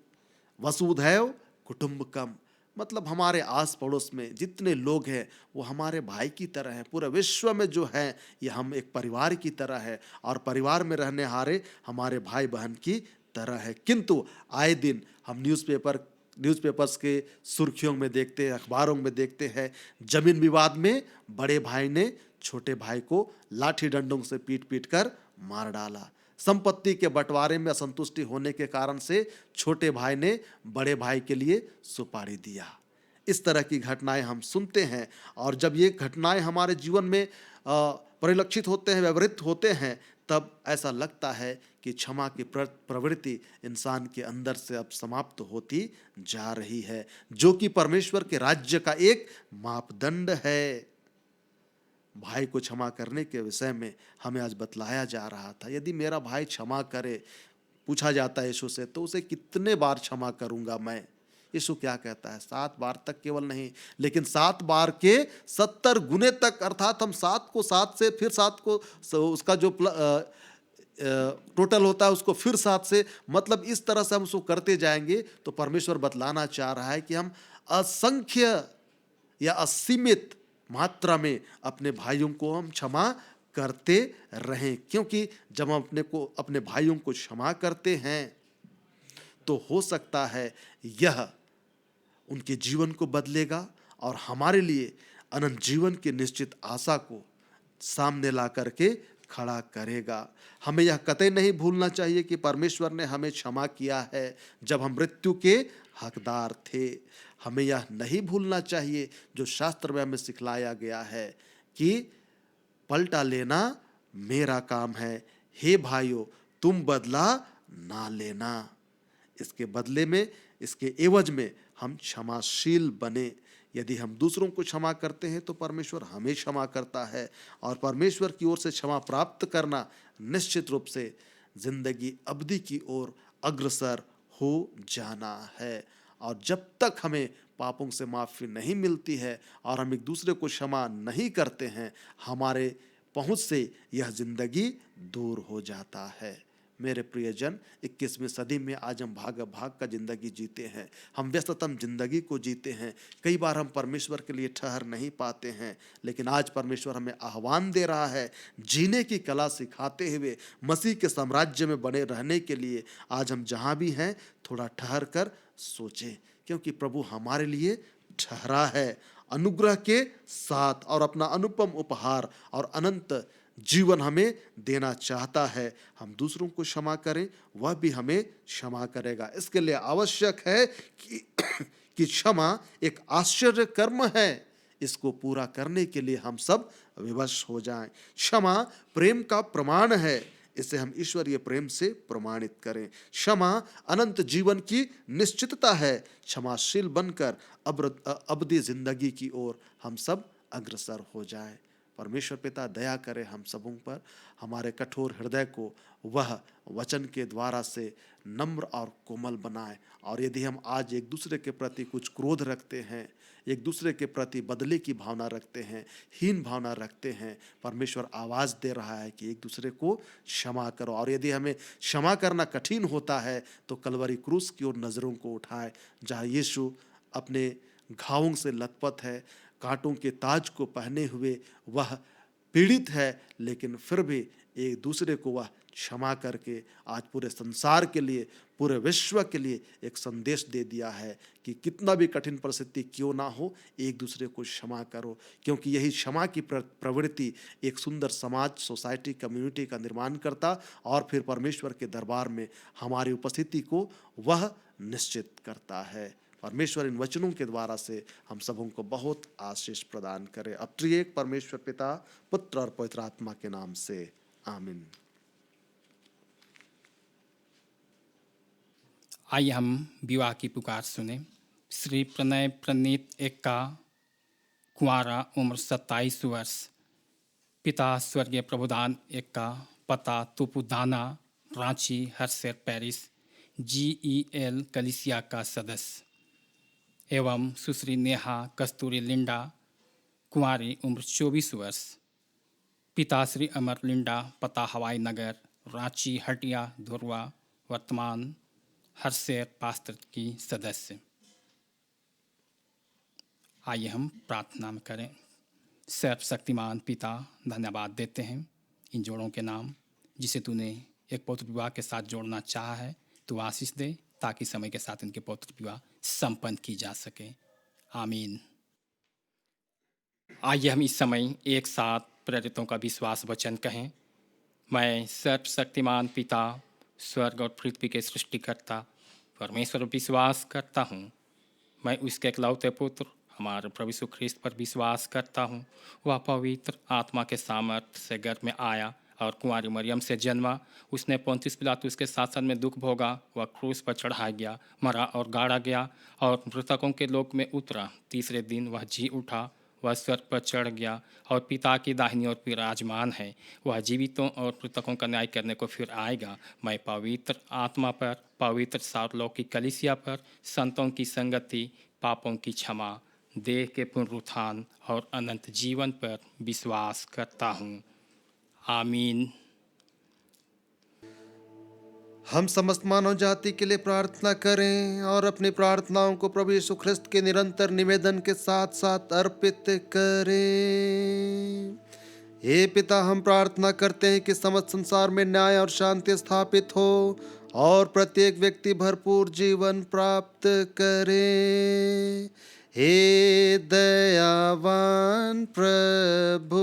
वसुधैव कुटुंबकम, मतलब हमारे आस पड़ोस में जितने लोग हैं वो हमारे भाई की तरह हैं। पूरे विश्व में जो है ये हम एक परिवार की तरह है और परिवार में रहने हारे हमारे भाई बहन की तरह है। किंतु आए दिन हम न्यूज़पेपर्स के सुर्खियों में देखते हैं, अखबारों में देखते हैं, जमीन विवाद में बड़े भाई ने छोटे भाई को लाठी डंडों से पीट कर मार डाला। संपत्ति के बंटवारे में असंतुष्टि होने के कारण से छोटे भाई ने बड़े भाई के लिए सुपारी दिया। इस तरह की घटनाएं हम सुनते हैं और जब ये घटनाएं हमारे जीवन में परिलक्षित होते हैं, व्यवहृत होते हैं, तब ऐसा लगता है कि क्षमा की प्रवृत्ति इंसान के अंदर से अब समाप्त होती जा रही है, जो कि परमेश्वर के राज्य का एक मापदंड है। भाई को क्षमा करने के विषय में हमें आज बतलाया जा रहा था। यदि मेरा भाई क्षमा करे, पूछा जाता है यीशु से, तो उसे कितने बार क्षमा करूंगा मैं? यीशु क्या कहता है? 7 बार तक केवल नहीं, लेकिन 7 बार के 70 गुने तक। अर्थात हम 7 को 7 से फिर 7 को उसका जो टोटल होता है उसको फिर 7 से, मतलब इस तरह से हम उसको करते जाएंगे तो परमेश्वर बतलाना चाह रहा है कि हम असंख्य या असीमित मात्रा में अपने भाइयों को हम क्षमा करते रहें। क्योंकि जब हम अपने भाइयों को क्षमा करते हैं तो हो सकता है यह उनके जीवन को बदलेगा और हमारे लिए अनंत जीवन की निश्चित आशा को सामने ला करके खड़ा करेगा। हमें यह कतई नहीं भूलना चाहिए कि परमेश्वर ने हमें क्षमा किया है जब हम मृत्यु के हकदार थे। हमें यह नहीं भूलना चाहिए जो शास्त्र में हमें सिखलाया गया है कि पलटा लेना मेरा काम है, हे भाइयों तुम बदला ना लेना। इसके बदले में इसके एवज में हम क्षमाशील बने। यदि हम दूसरों को क्षमा करते हैं तो परमेश्वर हमें क्षमा करता है, और परमेश्वर की ओर से क्षमा प्राप्त करना निश्चित रूप से जिंदगी अवधि की ओर अग्रसर हो जाना है। और जब तक हमें पापों से माफ़ी नहीं मिलती है और हम एक दूसरे को क्षमा नहीं करते हैं, हमारे पहुंच से यह जिंदगी दूर हो जाता है। मेरे प्रियजन, 21वीं सदी में आज हम भाग भाग का जिंदगी जीते हैं, हम व्यस्ततम जिंदगी को जीते हैं। कई बार हम परमेश्वर के लिए ठहर नहीं पाते हैं, लेकिन आज परमेश्वर हमें आह्वान दे रहा है जीने की कला सिखाते हुए मसीह के साम्राज्य में बने रहने के लिए। आज हम जहाँ भी हैं थोड़ा ठहर कर सोचें, क्योंकि प्रभु हमारे लिए ठहरा है अनुग्रह के साथ, और अपना अनुपम उपहार और अनंत जीवन हमें देना चाहता है। हम दूसरों को क्षमा करें, वह भी हमें क्षमा करेगा। इसके लिए आवश्यक है कि क्षमा एक आश्चर्य कर्म है। इसको पूरा करने के लिए हम सब विवश हो जाएं। क्षमा प्रेम का प्रमाण है, इसे हम ईश्वरीय प्रेम से प्रमाणित करें। क्षमा अनंत जीवन की निश्चितता है। क्षमाशील बनकर अबदी जिंदगी की ओर हम सब अग्रसर हो जाएं। परमेश्वर पिता दया करे हम सबों पर, हमारे कठोर हृदय को वह वचन के द्वारा से नम्र और कोमल बनाए। और यदि हम आज एक दूसरे के प्रति कुछ क्रोध रखते हैं, एक दूसरे के प्रति बदले की भावना रखते हैं, हीन भावना रखते हैं, परमेश्वर आवाज़ दे रहा है कि एक दूसरे को क्षमा करो। और यदि हमें क्षमा करना कठिन होता है तो कलवरी क्रूस की ओर नज़रों को उठाए, जहाँ यीशु अपने घावों से लथपथ है, कांटों के ताज को पहने हुए वह पीड़ित है, लेकिन फिर भी एक दूसरे को वह क्षमा करके आज पूरे संसार के लिए, पूरे विश्व के लिए एक संदेश दे दिया है कि कितना भी कठिन परिस्थिति क्यों ना हो, एक दूसरे को क्षमा करो। क्योंकि यही क्षमा की प्रवृत्ति एक सुंदर समाज, सोसाइटी, कम्युनिटी का निर्माण करता और फिर परमेश्वर के दरबार में हमारी उपस्थिति को वह निश्चित करता है। परमेश्वर इन वचनों के द्वारा से हम सबों को बहुत आशीष प्रदान करे। अब त्रिएक परमेश्वर पिता, पुत्र और पवित्र आत्मा के नाम से आमीन। आइए हम विवाह की पुकार सुने। श्री प्रणय प्रणीत एक्का, कुंवारा, उम्र 27 वर्ष, पिता स्वर्गीय प्रभुदान एक्का, पता तुपुदाना, रांची, हरसेर, पेरिस, GEL कलिसिया का सदस्य, एवं सुश्री नेहा कस्तूरी लिंडा, कुंवारी, उम्र 24 वर्ष, पिता श्री अमर लिंडा, पता हवाई नगर, रांची, हटिया, धुरवा, वर्तमान हरसेर पास्टर की सदस्य। आइए हम प्रार्थना में करें। सर्वशक्तिमान पिता, धन्यवाद देते हैं इन जोड़ों के नाम, जिसे तूने एक पवित्र विवाह के साथ जोड़ना चाहा है। तू आशीष दे ताकि समय के साथ इनके पवित्र विवाह संपन्न की जा सके। आमीन। आइए हम इस समय एक साथ प्रेरितों का विश्वास वचन कहें। मैं सर्वशक्तिमान पिता, स्वर्ग और पृथ्वी के सृष्टिकर्ता परमेश्वर पर विश्वास करता हूँ। मैं उसके इकलौते पुत्र हमारे प्रभु यीशु ख्रीस्त पर विश्वास करता हूँ। वह पवित्र आत्मा के सामर्थ्य से गर्भ में आया और कुंवारी मरियम से जन्मा। उसने पोंतियुस पिलातुस के शासन में दुख भोगा। वह क्रूस पर चढ़ाया गया, मरा और गाड़ा गया और मृतकों के लोक में उतरा। तीसरे दिन वह जी उठा। वह स्वर्ग पर चढ़ गया और पिता की दाहिनी ओर विराजमान है। वह जीवितों और मृतकों का न्याय करने को फिर आएगा। मैं पवित्र आत्मा पर, पवित्र सार्वलौकिक कलीसिया पर, संतों की संगति, पापों की क्षमा, देह के पुनरुत्थान और अनंत जीवन पर विश्वास करता हूँ। आमीन। हम समस्त मानव जाति के लिए प्रार्थना करें और अपनी प्रार्थनाओं को प्रभु यीशु ख्रिस्त के निरंतर निवेदन के साथ साथ अर्पित करें। हे पिता, हम प्रार्थना करते हैं कि समस्त संसार में न्याय और शांति स्थापित हो और प्रत्येक व्यक्ति भरपूर जीवन प्राप्त करे। हे दयावान प्रभु,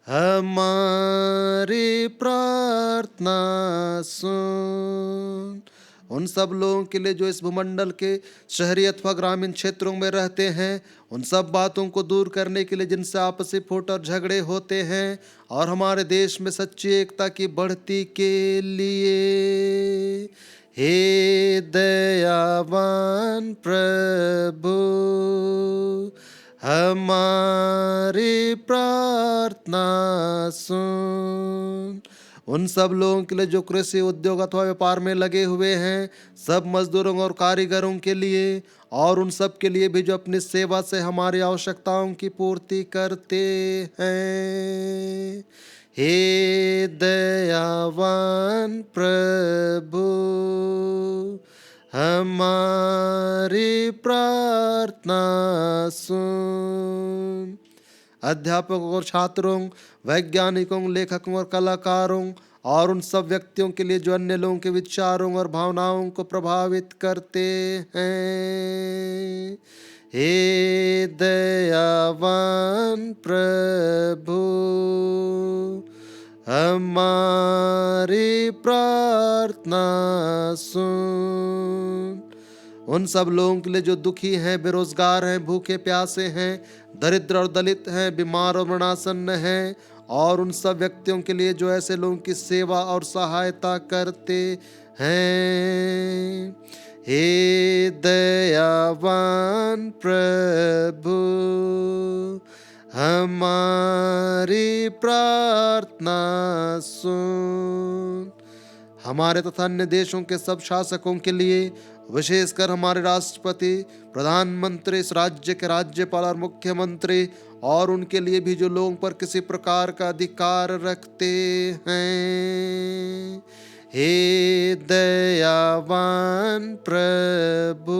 हमारी प्रार्थना सुन। उन सब लोगों के लिए जो इस भूमंडल के शहरी अथवा ग्रामीण क्षेत्रों में रहते हैं, उन सब बातों को दूर करने के लिए जिनसे आपसी फूट और झगड़े होते हैं, और हमारे देश में सच्ची एकता की बढ़ती के लिए हे दयावान प्रभु, हमारी प्रार्थना सुन। उन सब लोगों के लिए जो कृषि उद्योग अथवा व्यापार में लगे हुए हैं, सब मजदूरों और कारीगरों के लिए, और उन सब के लिए भी जो अपनी सेवा से हमारी आवश्यकताओं की पूर्ति करते हैं। हे दयावान प्रभु, हमारी प्रार्थना सुन। अध्यापकों और छात्रों, वैज्ञानिकों, लेखकों और कलाकारों, और उन सब व्यक्तियों के लिए जो अन्य लोगों के विचारों और भावनाओं को प्रभावित करते हैं। हे दयावान प्रभु, हमारी प्रार्थना सुन। उन सब लोगों के लिए जो दुखी हैं, बेरोजगार हैं, भूखे प्यासे हैं, दरिद्र और दलित हैं, बीमार और मरणासन्न हैं, और उन सब व्यक्तियों के लिए जो ऐसे लोगों की सेवा और सहायता करते हैं। हे दयावान प्रभु, हमारी प्रार्थना सुन। हमारे तथा अन्य देशों के सब शासकों के लिए, विशेषकर हमारे राष्ट्रपति, प्रधानमंत्री, इस राज्य के राज्यपाल और मुख्यमंत्री, और उनके लिए भी जो लोगों पर किसी प्रकार का अधिकार रखते हैं। हे दयावान प्रभु,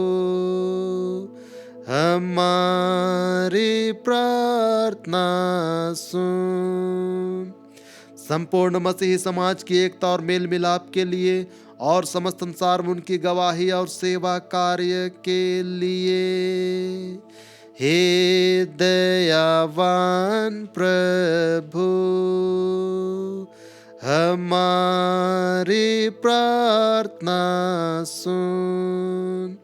हमारी प्रार्थना सुन। संपूर्ण मसीही समाज की एकता और मेल मिलाप के लिए, और समस्त संसार में उनकी गवाही और सेवा कार्य के लिए। हे दयावान प्रभु, हमारी प्रार्थना सुन।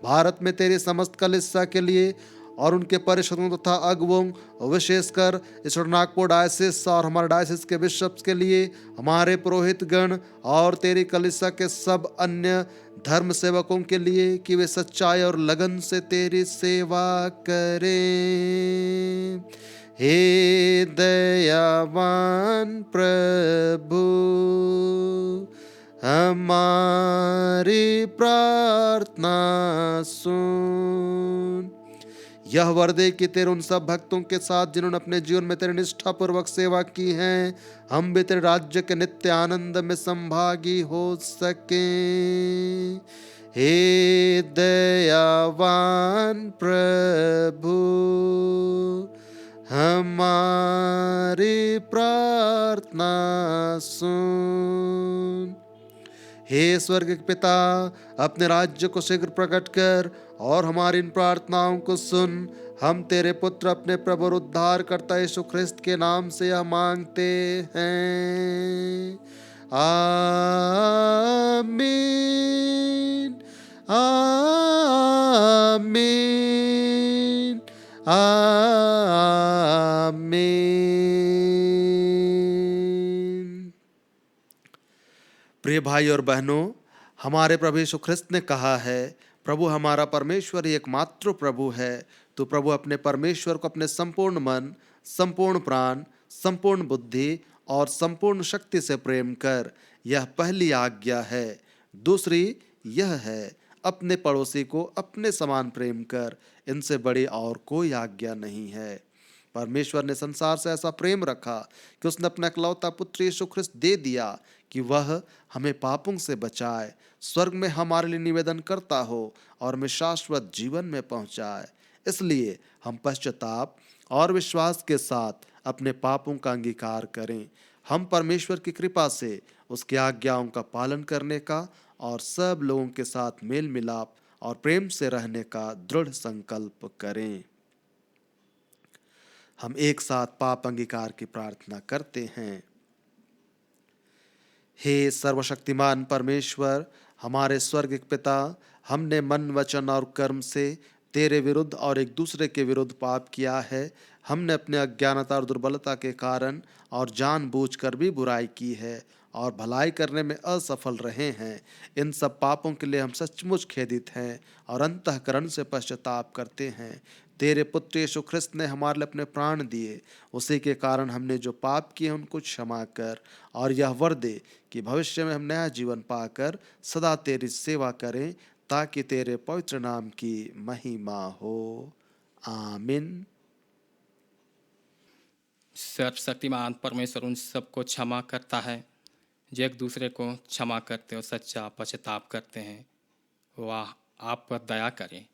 भारत में तेरी समस्त कलीसिया के लिए और उनके परिषदों तथा अगुवों, विशेषकर इस नागपुर डायसिस और हमारे डायसिस के बिशप्स के लिए, हमारे पुरोहित गण और तेरी कलीसिया के सब अन्य धर्म सेवकों के लिए, कि वे सच्चाई और लगन से तेरी सेवा करें। हे दयावान प्रभु, हमारी प्रार्थना सुन। यह वर दे कि तेरे उन सब भक्तों के साथ जिन्होंने अपने जीवन में तेरे निष्ठा पूर्वक सेवा की है, हम भी तेरे राज्य के नित्य आनंद में संभागी हो सके। हे दयावान प्रभु, हमारी प्रार्थना सुन। हे स्वर्ग के पिता, अपने राज्य को शीघ्र प्रकट कर और हमारी इन प्रार्थनाओं को सुन। हम तेरे पुत्र अपने प्रभु और उद्धारकर्ता यीशु ख्रिस्त के नाम से यह मांगते हैं। आमीन, आमीन, आमीन। प्रिय भाई और बहनों, हमारे प्रभु यीशु ख्रिस्त ने कहा है, प्रभु हमारा परमेश्वर ही एकमात्र प्रभु है। तो प्रभु अपने परमेश्वर को अपने संपूर्ण मन, संपूर्ण प्राण, संपूर्ण बुद्धि और संपूर्ण शक्ति से प्रेम कर। यह पहली आज्ञा है। दूसरी यह है, अपने पड़ोसी को अपने समान प्रेम कर। इनसे बड़ी और कोई आज्ञा नहीं है। परमेश्वर ने संसार से ऐसा प्रेम रखा कि उसने अपना इकलौता पुत्र यीशु ख्रिस्त दे दिया कि वह हमें पापों से बचाए, स्वर्ग में हमारे लिए निवेदन करता हो और हमें शाश्वत जीवन में पहुंचाए। इसलिए हम पश्चाताप और विश्वास के साथ अपने पापों का अंगीकार करें। हम परमेश्वर की कृपा से उसकी आज्ञाओं का पालन करने का और सब लोगों के साथ मेल मिलाप और प्रेम से रहने का दृढ़ संकल्प करें। हम एक साथ पाप अंगीकार की प्रार्थना करते हैं। हे सर्वशक्तिमान परमेश्वर, हमारे स्वर्गिक पिता, हमने मन, वचन और कर्म से तेरे विरुद्ध और एक दूसरे के विरुद्ध पाप किया है। हमने अपने अज्ञानता और दुर्बलता के कारण और जानबूझकर भी बुराई की है और भलाई करने में असफल रहे हैं। इन सब पापों के लिए हम सचमुच खेदित हैं और अंतःकरण से पश्चाताप करते हैं। तेरे पुत्र यीशु ख्रिस्त ने हमारे लिए अपने प्राण दिए, उसी के कारण हमने जो पाप किए उनको क्षमा कर और यह वर दे कि भविष्य में हम नया जीवन पाकर सदा तेरी सेवा करें, ताकि तेरे पवित्र नाम की महिमा हो। आमीन। सर्वशक्तिमान परमेश्वर उन सबको क्षमा करता है जो एक दूसरे को क्षमा करते और सच्चा पश्चाताप करते हैं। वाह, आप पर दया करें,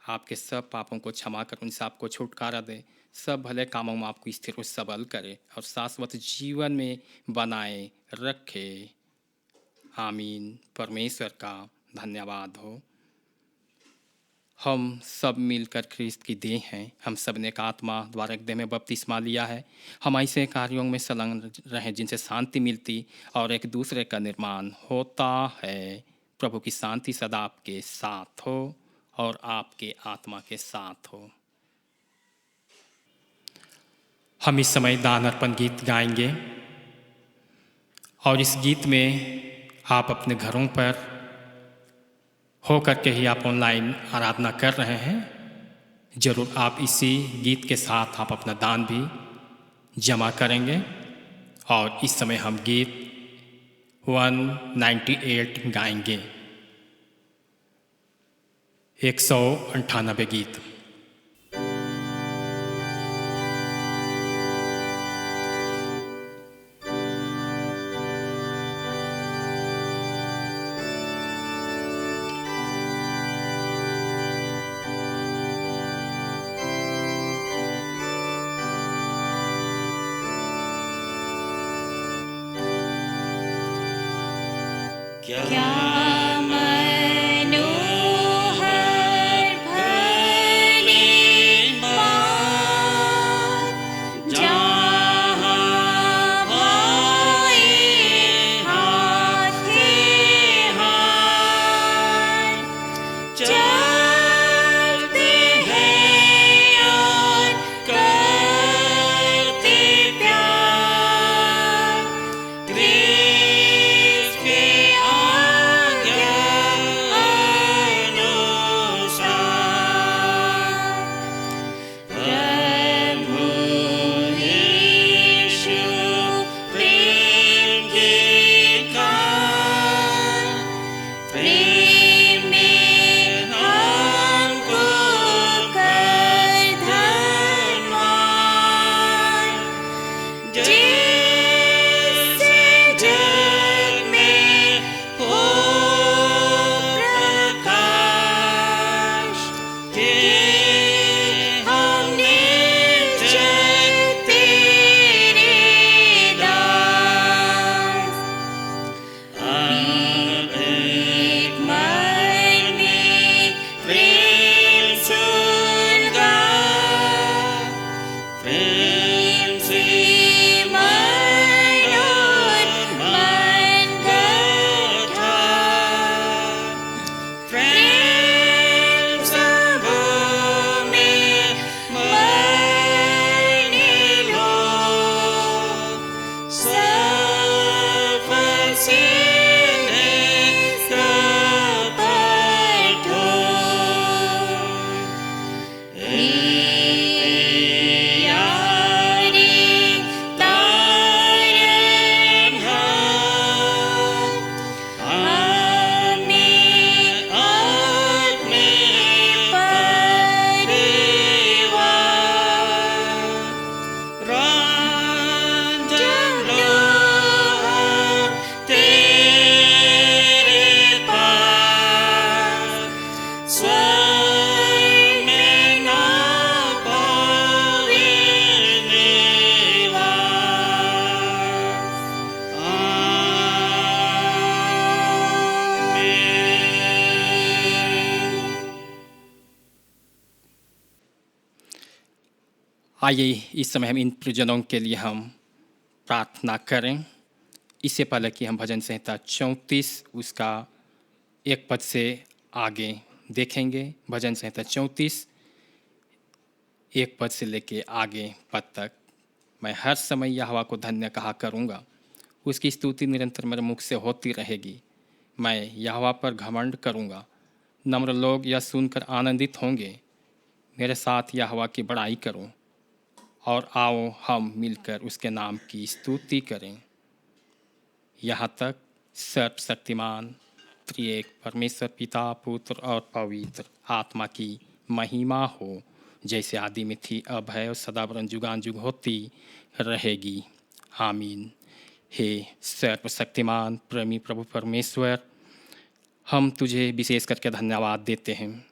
आपके सब पापों को क्षमा कर उनसे आपको छुटकारा दे, सब भले कामों में आपको स्थिर और सबल करे और शाश्वत जीवन में बनाए रखे। आमीन। परमेश्वर का धन्यवाद हो। हम सब मिलकर ख्रिस्त की देह हैं। हम सब ने एक आत्मा द्वारा एक देह में बपतिस्मा लिया है। हम ऐसे कार्यों में संलग्न रहें जिनसे शांति मिलती और एक दूसरे का निर्माण होता है। प्रभु की शांति सदा आपके साथ हो और आपके आत्मा के साथ हो। हम इस समय दान अर्पण गीत गाएंगे और इस गीत में आप अपने घरों पर हो करके ही आप ऑनलाइन आराधना कर रहे हैं, ज़रूर आप इसी गीत के साथ आप अपना दान भी जमा करेंगे। और इस समय हम गीत 198 गाएंगे, 198 गीत। क्या मनोहर भली बात, जहाँ भाई हाथ से हाथ चलते हैं और करते प्यार, ख्रिस्त के आज्ञा अनुसार। प्रभु यीशु प्रेम की खान, प्रेम में हमको कर धनवान, जिससे जग में हो प्रकाश, कि हमने जग तेरे दास। अब एक मन में प्रेम सुलगा, प्रेम से मन और मन गठा, प्रेम सबों में मरने लो, सफल से कपट हो। यारी तारन हमने अपने परिवार, रंजन लोहा तेरे पास, स्वर्ग में ना पावे निवास। आमीन। आइए इस समय हम इन प्रियजनों के लिए हम प्रार्थना करें। इससे पहले कि हम भजन संहिता 34 उसका एक पद से आगे देखेंगे। भजन संहिता 34 एक पद से लेके आगे पद तक मैं हर समय यहोवा को धन्य कहा करूँगा। उसकी स्तुति निरंतर मेरे मुख से होती रहेगी। मैं यहोवा पर घमंड करूँगा। नम्र लोग यह सुनकर आनंदित होंगे। मेरे साथ यहोवा की बड़ाई करो और आओ हम मिलकर उसके नाम की स्तुति करें। यहाँ तक सर्वशक्तिमान त्रिएक परमेश्वर पिता, पुत्र और पवित्र आत्मा की महिमा हो, जैसे आदि में थी, अब है और सदा वरन जुगान जुग होती रहेगी। आमीन। हे सर्वशक्तिमान प्रेमी प्रभु परमेश्वर, हम तुझे विशेष करके धन्यवाद देते हैं,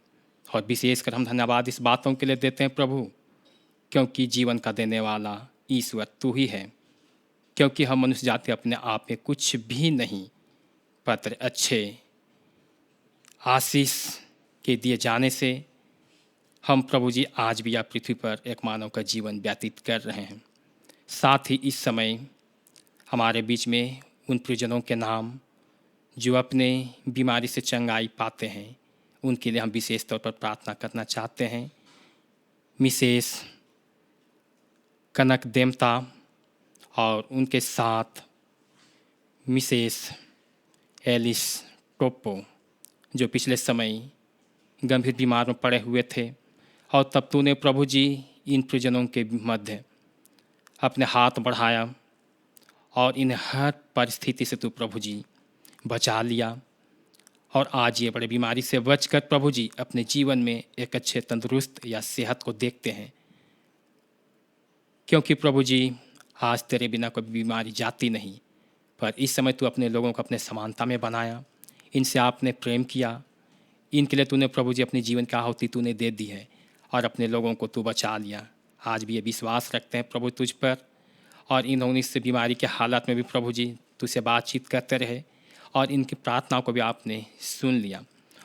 और विशेष कर हम धन्यवाद इस बातों के लिए देते हैं प्रभु, क्योंकि जीवन का देने वाला ईश्वर तू ही है। क्योंकि हम मनुष्य जाति अपने आप में कुछ भी नहीं, पत्र अच्छे आशीष के दिए जाने से हम प्रभु जी आज भी या पृथ्वी पर एक मानव का जीवन व्यतीत कर रहे हैं। साथ ही इस समय हमारे बीच में उन प्रियजनों के नाम जो अपने बीमारी से चंगाई पाते हैं, उनके लिए हम विशेष तौर पर प्रार्थना करना चाहते हैं। मिसेस कनक देमता और उनके साथ मिसेस एलिस टोप्पो, जो पिछले समय गंभीर बीमार में पड़े हुए थे, और तब तूने प्रभु जी इन प्रियजनों के मध्य अपने हाथ बढ़ाया और इन हर परिस्थिति से तू प्रभु जी बचा लिया। और आज ये बड़े बीमारी से बचकर प्रभु जी अपने जीवन में एक अच्छे तंदुरुस्त या सेहत को देखते हैं। क्योंकि प्रभु जी आज तेरे बिना कोई बीमारी जाती नहीं, पर इस समय तू अपने लोगों को अपने समानता में बनाया, इनसे आपने प्रेम किया, इनके लिए तूने प्रभु जी अपने जीवन की आहुति तूने दे दी है और अपने लोगों को तू बचा लिया। आज भी ये विश्वास रखते हैं प्रभु तुझ पर, और इन्होंने इस बीमारी के हालात में भी प्रभु जी तुझसे बातचीत करते रहे और इनकी प्रार्थनाओं को भी आपने सुन लिया।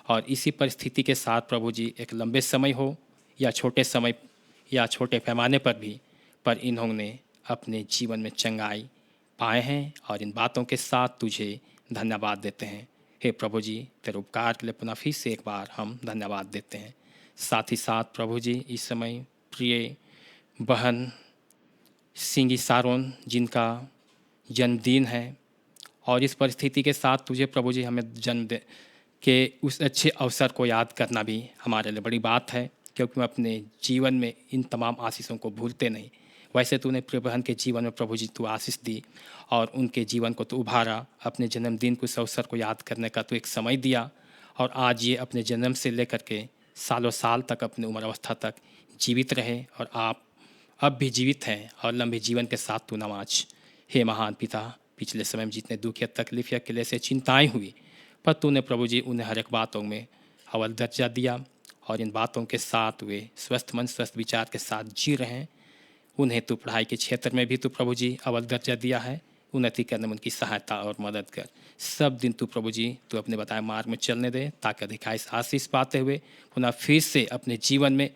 और इसी परिस्थिति के साथ प्रभु जी एक लंबे समय हो या छोटे समय या छोटे पैमाने पर भी, पर इन्होंने अपने जीवन में चंगाई पाए हैं, और इन बातों के साथ तुझे धन्यवाद देते हैं। हे प्रभु जी, तेरे उपकार के लिए पुनः फिर से एक बार हम धन्यवाद देते हैं। साथ ही साथ प्रभु जी इस समय प्रिय बहन सिंगी सारोन, जिनका जन्मदिन है, और इस परिस्थिति के साथ तुझे प्रभु जी हमें जन्म दे के उस अच्छे अवसर को याद करना भी हमारे लिए बड़ी बात है, क्योंकि हम अपने जीवन में इन तमाम आशीषों को भूलते नहीं। वैसे तूने प्रिय बहन के जीवन में प्रभु जी तू आशीष दी और उनके जीवन को तू उभारा। अपने जन्मदिन के उस अवसर को याद करने का तू एक समय दिया, और आज ये अपने जन्म से लेकर के सालों साल तक अपनी उम्र अवस्था तक जीवित रहे, और आप अब भी जीवित हैं और लंबे जीवन के साथ तू नवाज। हे महान पिता, पिछले समय में जितने दुख या तकलीफ या किले से चिंताएँ हुई, पर तूने प्रभु जी उन्हें हर एक बातों में अव्वल दर्जा दिया, और इन बातों के साथ वे स्वस्थ मन स्वस्थ विचार के साथ जी रहे हैं। उन्हें तू पढ़ाई के क्षेत्र में भी तू प्रभु जी अव्वल दर्जा दिया है। उन्नति करने में उनकी सहायता और मदद कर। सब दिन तू प्रभु जी तू अपने बताए मार्ग में चलने दे, ताकि अधिकाई से आशीष पाते हुए पुनः फिर से अपने जीवन में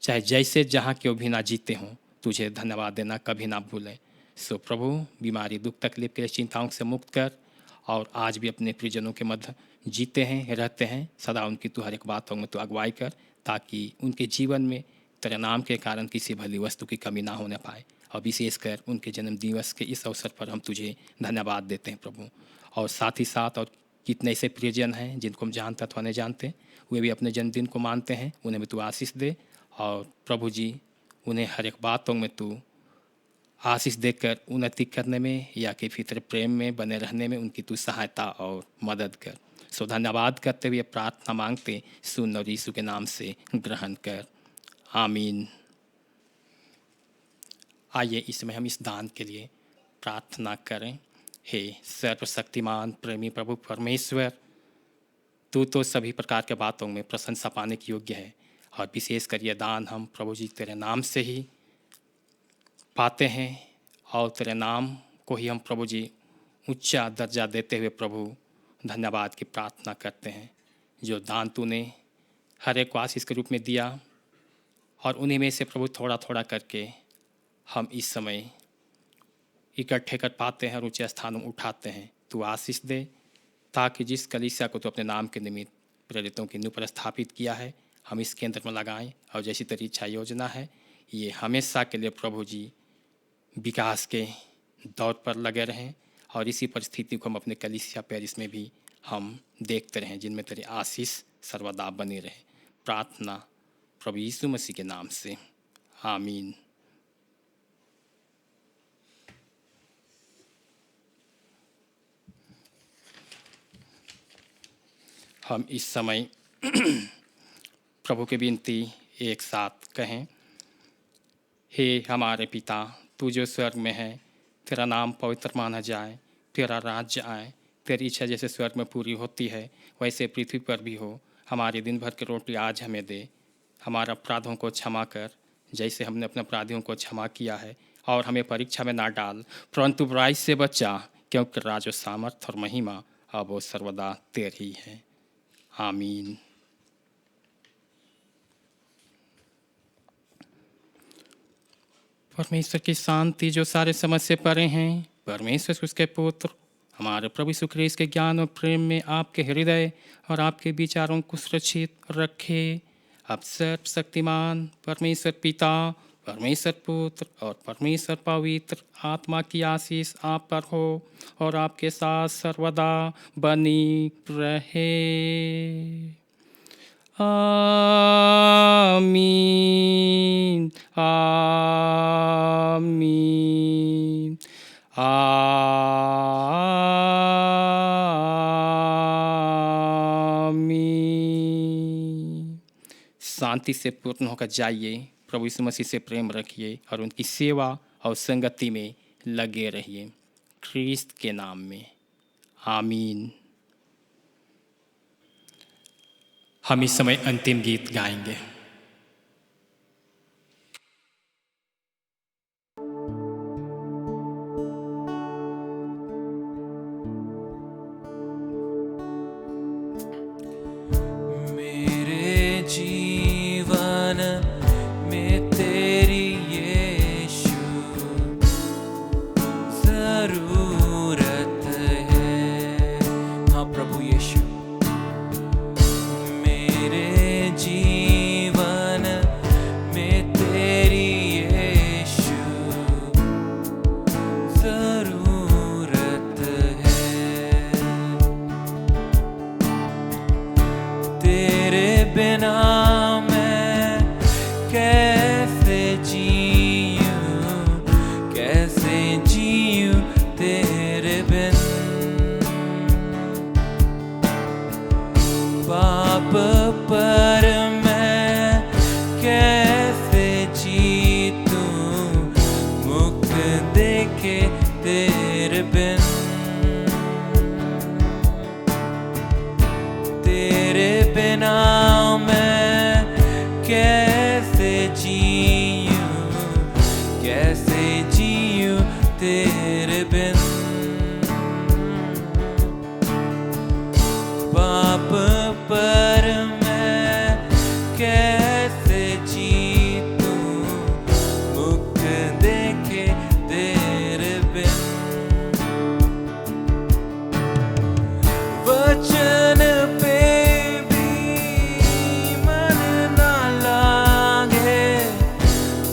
चाहे जैसे जहाँ क्यों भी ना जीते हों, तुझे धन्यवाद देना कभी ना भूलें। सो प्रभु, बीमारी दुख तकलीफ के चिंताओं से मुक्त कर, और आज भी अपने प्रियजनों के मध्य जीते हैं रहते हैं। सदा उनकी तू हर एक बातों में तू अगुवाई कर, ताकि उनके जीवन में तेरे नाम के कारण किसी भली वस्तु की कमी ना होने पाए। और विशेषकर उनके जन्म दिवस के इस अवसर पर हम तुझे धन्यवाद देते हैं प्रभु। और साथ ही साथ और कितने ऐसे प्रियजन हैं जिनको हम जानते अथवा नहीं जानते, वे भी अपने जन्मदिन को मानते हैं, उन्हें भी तू आशीष दे। और प्रभु जी उन्हें हर एक बातों में तू आशीष देकर उन्नति करने में या कि फिर प्रेम में बने रहने में उनकी तू सहायता और मदद कर। सो धन्यवाद करते हुए प्रार्थना मांगते सुन और यीशु के नाम से ग्रहण कर। आमीन। आइए इसमें हम इस दान के लिए प्रार्थना करें। हे सर्वशक्तिमान प्रेमी प्रभु परमेश्वर, तू तो सभी प्रकार के बातों में प्रशंसा पाने की योग्य है, और विशेष कर यह दान हम प्रभु जी तेरे नाम से ही पाते हैं, और तेरे नाम को ही हम प्रभु जी ऊंचा दर्जा देते हुए प्रभु धन्यवाद की प्रार्थना करते हैं। जो दान तूने हर एक को आशीष के रूप में दिया, और उन्हीं में से प्रभु थोड़ा थोड़ा करके हम इस समय इकट्ठे कर पाते हैं और ऊंचे स्थानों में उठाते हैं। तू आशीष दे, ताकि जिस कलीसिया को तू अपने नाम के निमित्त प्रेरितों के ऊपर स्थापित किया है, हम इस केंद्र में लगाएं, और जैसी तेरी इच्छा योजना है ये हमेशा के लिए प्रभु जी विकास के दौर पर लगे रहें, और इसी परिस्थिति को हम अपने कलीसिया पेरिस में भी हम देखते रहें, जिनमें तेरी आशीष सर्वदा बनी रहे। प्रार्थना प्रभु यीशु मसीह के नाम से, आमीन। हम इस समय प्रभु की विनती एक साथ कहें। हे हमारे पिता, तू जो स्वर्ग में है, तेरा नाम पवित्र माना जाए, तेरा राज्य आए, तेरी इच्छा जैसे स्वर्ग में पूरी होती है वैसे पृथ्वी पर भी हो। हमारे दिन भर की रोटी आज हमें दे, हमारे अपराधों को क्षमा कर जैसे हमने अपने अपराधियों को क्षमा किया है, और हमें परीक्षा में ना डाल परंतु बुराई से बचा, क्योंकि राज और सामर्थ और महिमा अब वो सर्वदा तेरी है, आमीन। परमेश्वर की शांति जो सारे समझ से परे हैं, परमेश्वर उसके पुत्र हमारे प्रभु यीशु ख्रीस्त के ज्ञान और प्रेम में आपके हृदय और आपके विचारों को सुरक्षित रखे। अब सर्वशक्तिमान परमेश्वर पिता, परमेश्वर पुत्र और परमेश्वर पवित्र आत्मा की आशीष आप पर हो और आपके साथ सर्वदा बनी रहे, आमीन, आमीन, आमीन। शांति से पूर्ण होकर जाइए, प्रभु यीशु मसीह से प्रेम रखिए और उनकी सेवा और संगति में लगे रहिए, ख्रीस्त के नाम में, आमीन। हम इस समय अंतिम गीत गाएंगे। मेरे जीवन में तेरी यीशु जरूरत है। हाँ प्रभु यीशु, मेरे जीवन में तेरी यीशु जरूरत है। तेरे बिना मैं कैसे जीऊं, कैसे जीऊं तेरे बिन। पाप पर मैं कैसे जीतूं, मुक्त देखे तेरे बिन। तेरे बिना मैं कैसे जीऊं, कैसे जीऊं तेरे बिन। पाप पर मैं कैसे जीतूं, मुक्त देखे तेरे बिन। वचन पे भी मन ना लागे,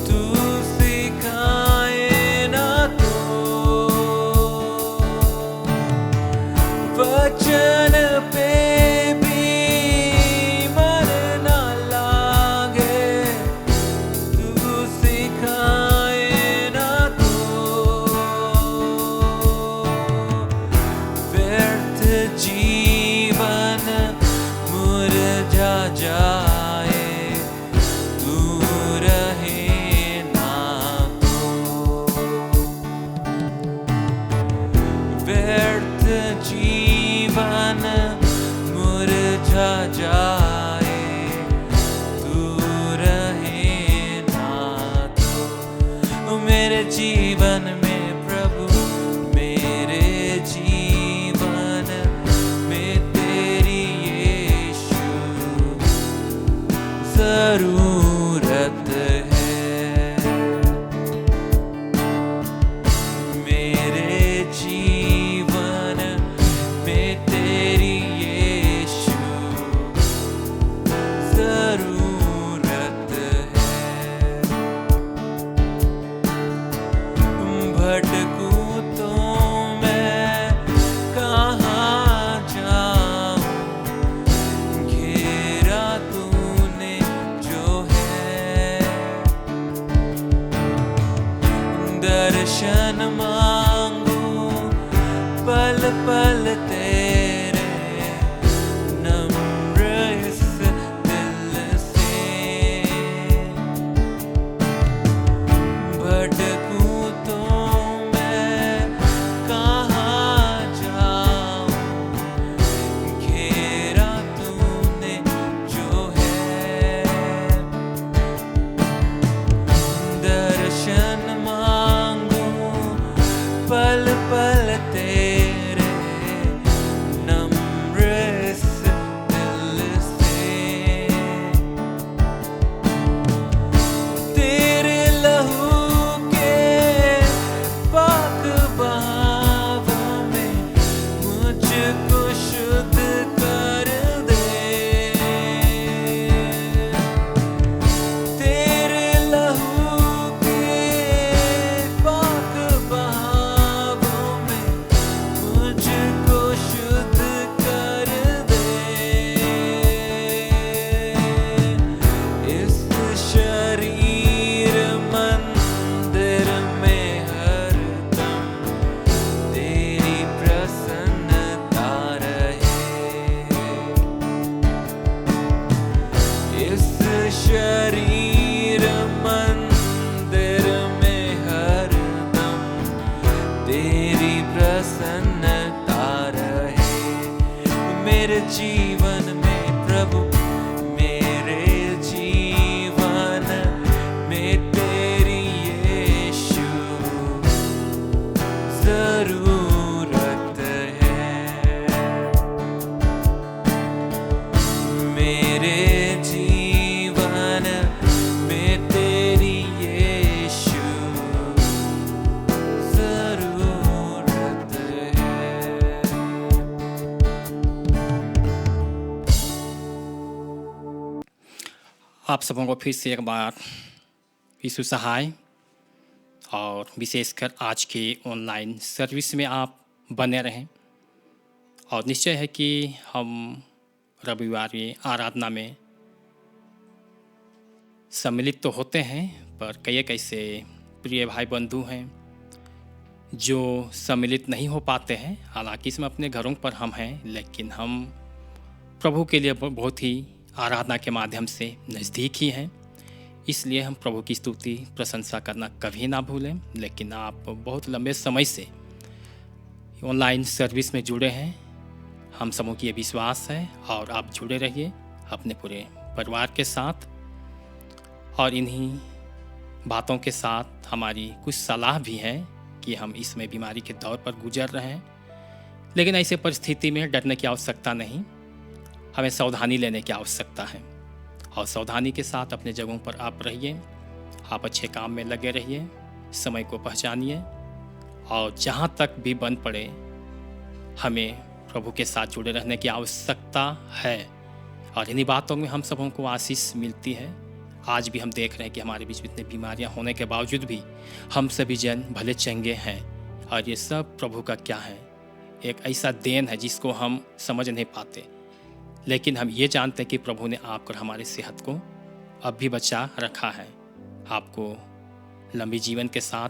तू सिखाए ना तो। वचन पे भी मन ना लागे, तू सिखाए ना तो। व्यर्थ जीवन मुरझा जाए, तू रहे ना तो। व्यर्थ जीवन मुरझा जाए, तू रहे ना तो। मेरे जीवन में प्रभु, मेरे जीवन में तेरी यीशु जरूरत है। मेरे जीवन में तेरी यीशु जरूरत है। दर्शन मांगू पल पल तेरे नम्र इस दिल से भटकूं तो मैं कहाँ जाऊं घेरा तूने जो है दर्शन मांगू पल पल तेरे नम्र इस दिल से तेरे लहू के पाक बहावों में मुझको शुद्ध कर दे तेरे लहू के पाक बहावों में मुझको शुद्ध कर दे इस शरीर मंदिर में हरदम तेरी प्रसन्नता रहे इस शरीर मंदिर में हरदम तेरी प्रसन्नता रहे मेरे जीवन में प्रभु मेरे जीवन में तेरी यीशु जरूरत है मेरे जीवन में तेरी यीशु जरूरत है आप सबों को फिर से एक बार यीशु सहाय और विशेषकर आज के ऑनलाइन सर्विस में आप बने रहें और निश्चय है कि हम रविवार की आराधना में सम्मिलित तो होते हैं पर कई एक ऐसे प्रिय भाई बंधु हैं जो सम्मिलित नहीं हो पाते हैं हालांकि इसमें अपने घरों पर हम हैं लेकिन हम प्रभु के लिए बहुत ही आराधना के माध्यम से नज़दीक ही हैं इसलिए हम प्रभु की स्तुति प्रशंसा करना कभी ना भूलें लेकिन आप बहुत लंबे समय से ऑनलाइन सर्विस में जुड़े हैं हम सबों की ये विश्वास है और आप जुड़े रहिए अपने पूरे परिवार के साथ और इन्हीं बातों के साथ हमारी कुछ सलाह भी है कि हम इसमें बीमारी के दौर पर गुजर रहे हैं लेकिन ऐसे परिस्थिति में डरने की आवश्यकता नहीं हमें सावधानी लेने की आवश्यकता है और सावधानी के साथ अपने जगहों पर आप रहिए आप अच्छे काम में लगे रहिए समय को पहचानिए और जहाँ तक भी बन पड़े हमें प्रभु के साथ जुड़े रहने की आवश्यकता है और इन्हीं बातों में हम सबों को आशीष मिलती है आज भी हम देख रहे हैं कि हमारे बीच में इतनी बीमारियां होने के बावजूद भी हम सभी जन भले चंगे हैं और ये सब प्रभु का क्या है एक ऐसा देन है जिसको हम समझ नहीं पाते लेकिन हम ये जानते हैं कि प्रभु ने आपको और हमारी सेहत को अब भी बचा रखा है आपको लंबी जीवन के साथ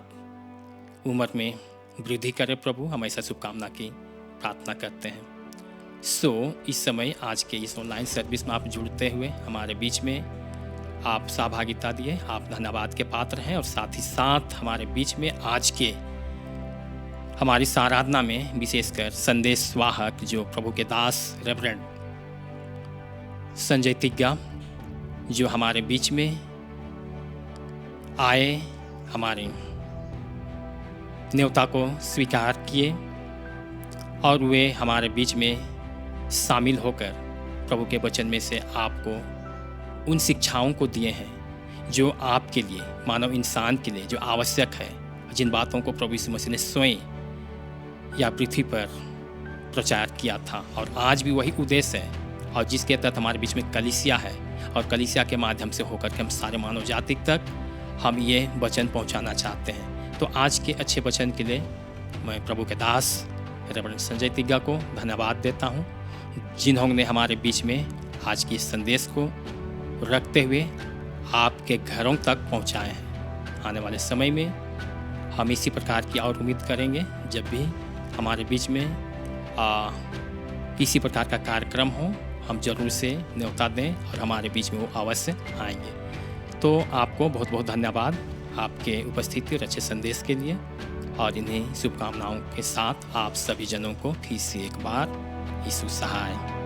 उम्र में वृद्धि करे प्रभु हम ऐसा शुभकामना की प्रार्थना करते हैं इस समय आज के इस ऑनलाइन सर्विस में आप जुड़ते हुए हमारे बीच में आप सहभागिता दिए आप धन्यवाद के पात्र हैं और साथ ही साथ हमारे बीच में आज के हमारी इस आराधना में विशेषकर संदेश वाहक जो प्रभु के दास रेवरेंड संजय तिग्गा जो हमारे बीच में आए हमारे न्योता को स्वीकार किए और वे हमारे बीच में शामिल होकर प्रभु के वचन में से आपको उन शिक्षाओं को दिए हैं जो आपके लिए मानव इंसान के लिए जो आवश्यक है जिन बातों को प्रभु यीशु मसीह ने स्वयं या पृथ्वी पर प्रचार किया था और आज भी वही उद्देश्य है और जिसके तहत हमारे बीच में कलीसिया है और कलीसिया के माध्यम से होकर के हम सारे मानव जाति तक हम ये वचन पहुंचाना चाहते हैं। तो आज के अच्छे वचन के लिए मैं प्रभु के दास रेवरेंड संजय तिग्गा को धन्यवाद देता हूं जिन्होंने हमारे बीच में आज के इस संदेश को रखते हुए आपके घरों तक पहुंचाए हैं। आने वाले समय में हम इसी प्रकार की और उम्मीद करेंगे जब भी हमारे बीच में किसी प्रकार का कार्यक्रम हो, हम जरूर से न्योता दें और हमारे बीच में वो अवश्य आएंगे। तो आपको बहुत बहुत धन्यवाद आपके उपस्थिति और अच्छे संदेश के लिए, और इन्हीं शुभकामनाओं के साथ आप सभी जनों को फिर से एक बार यीशु सहाय।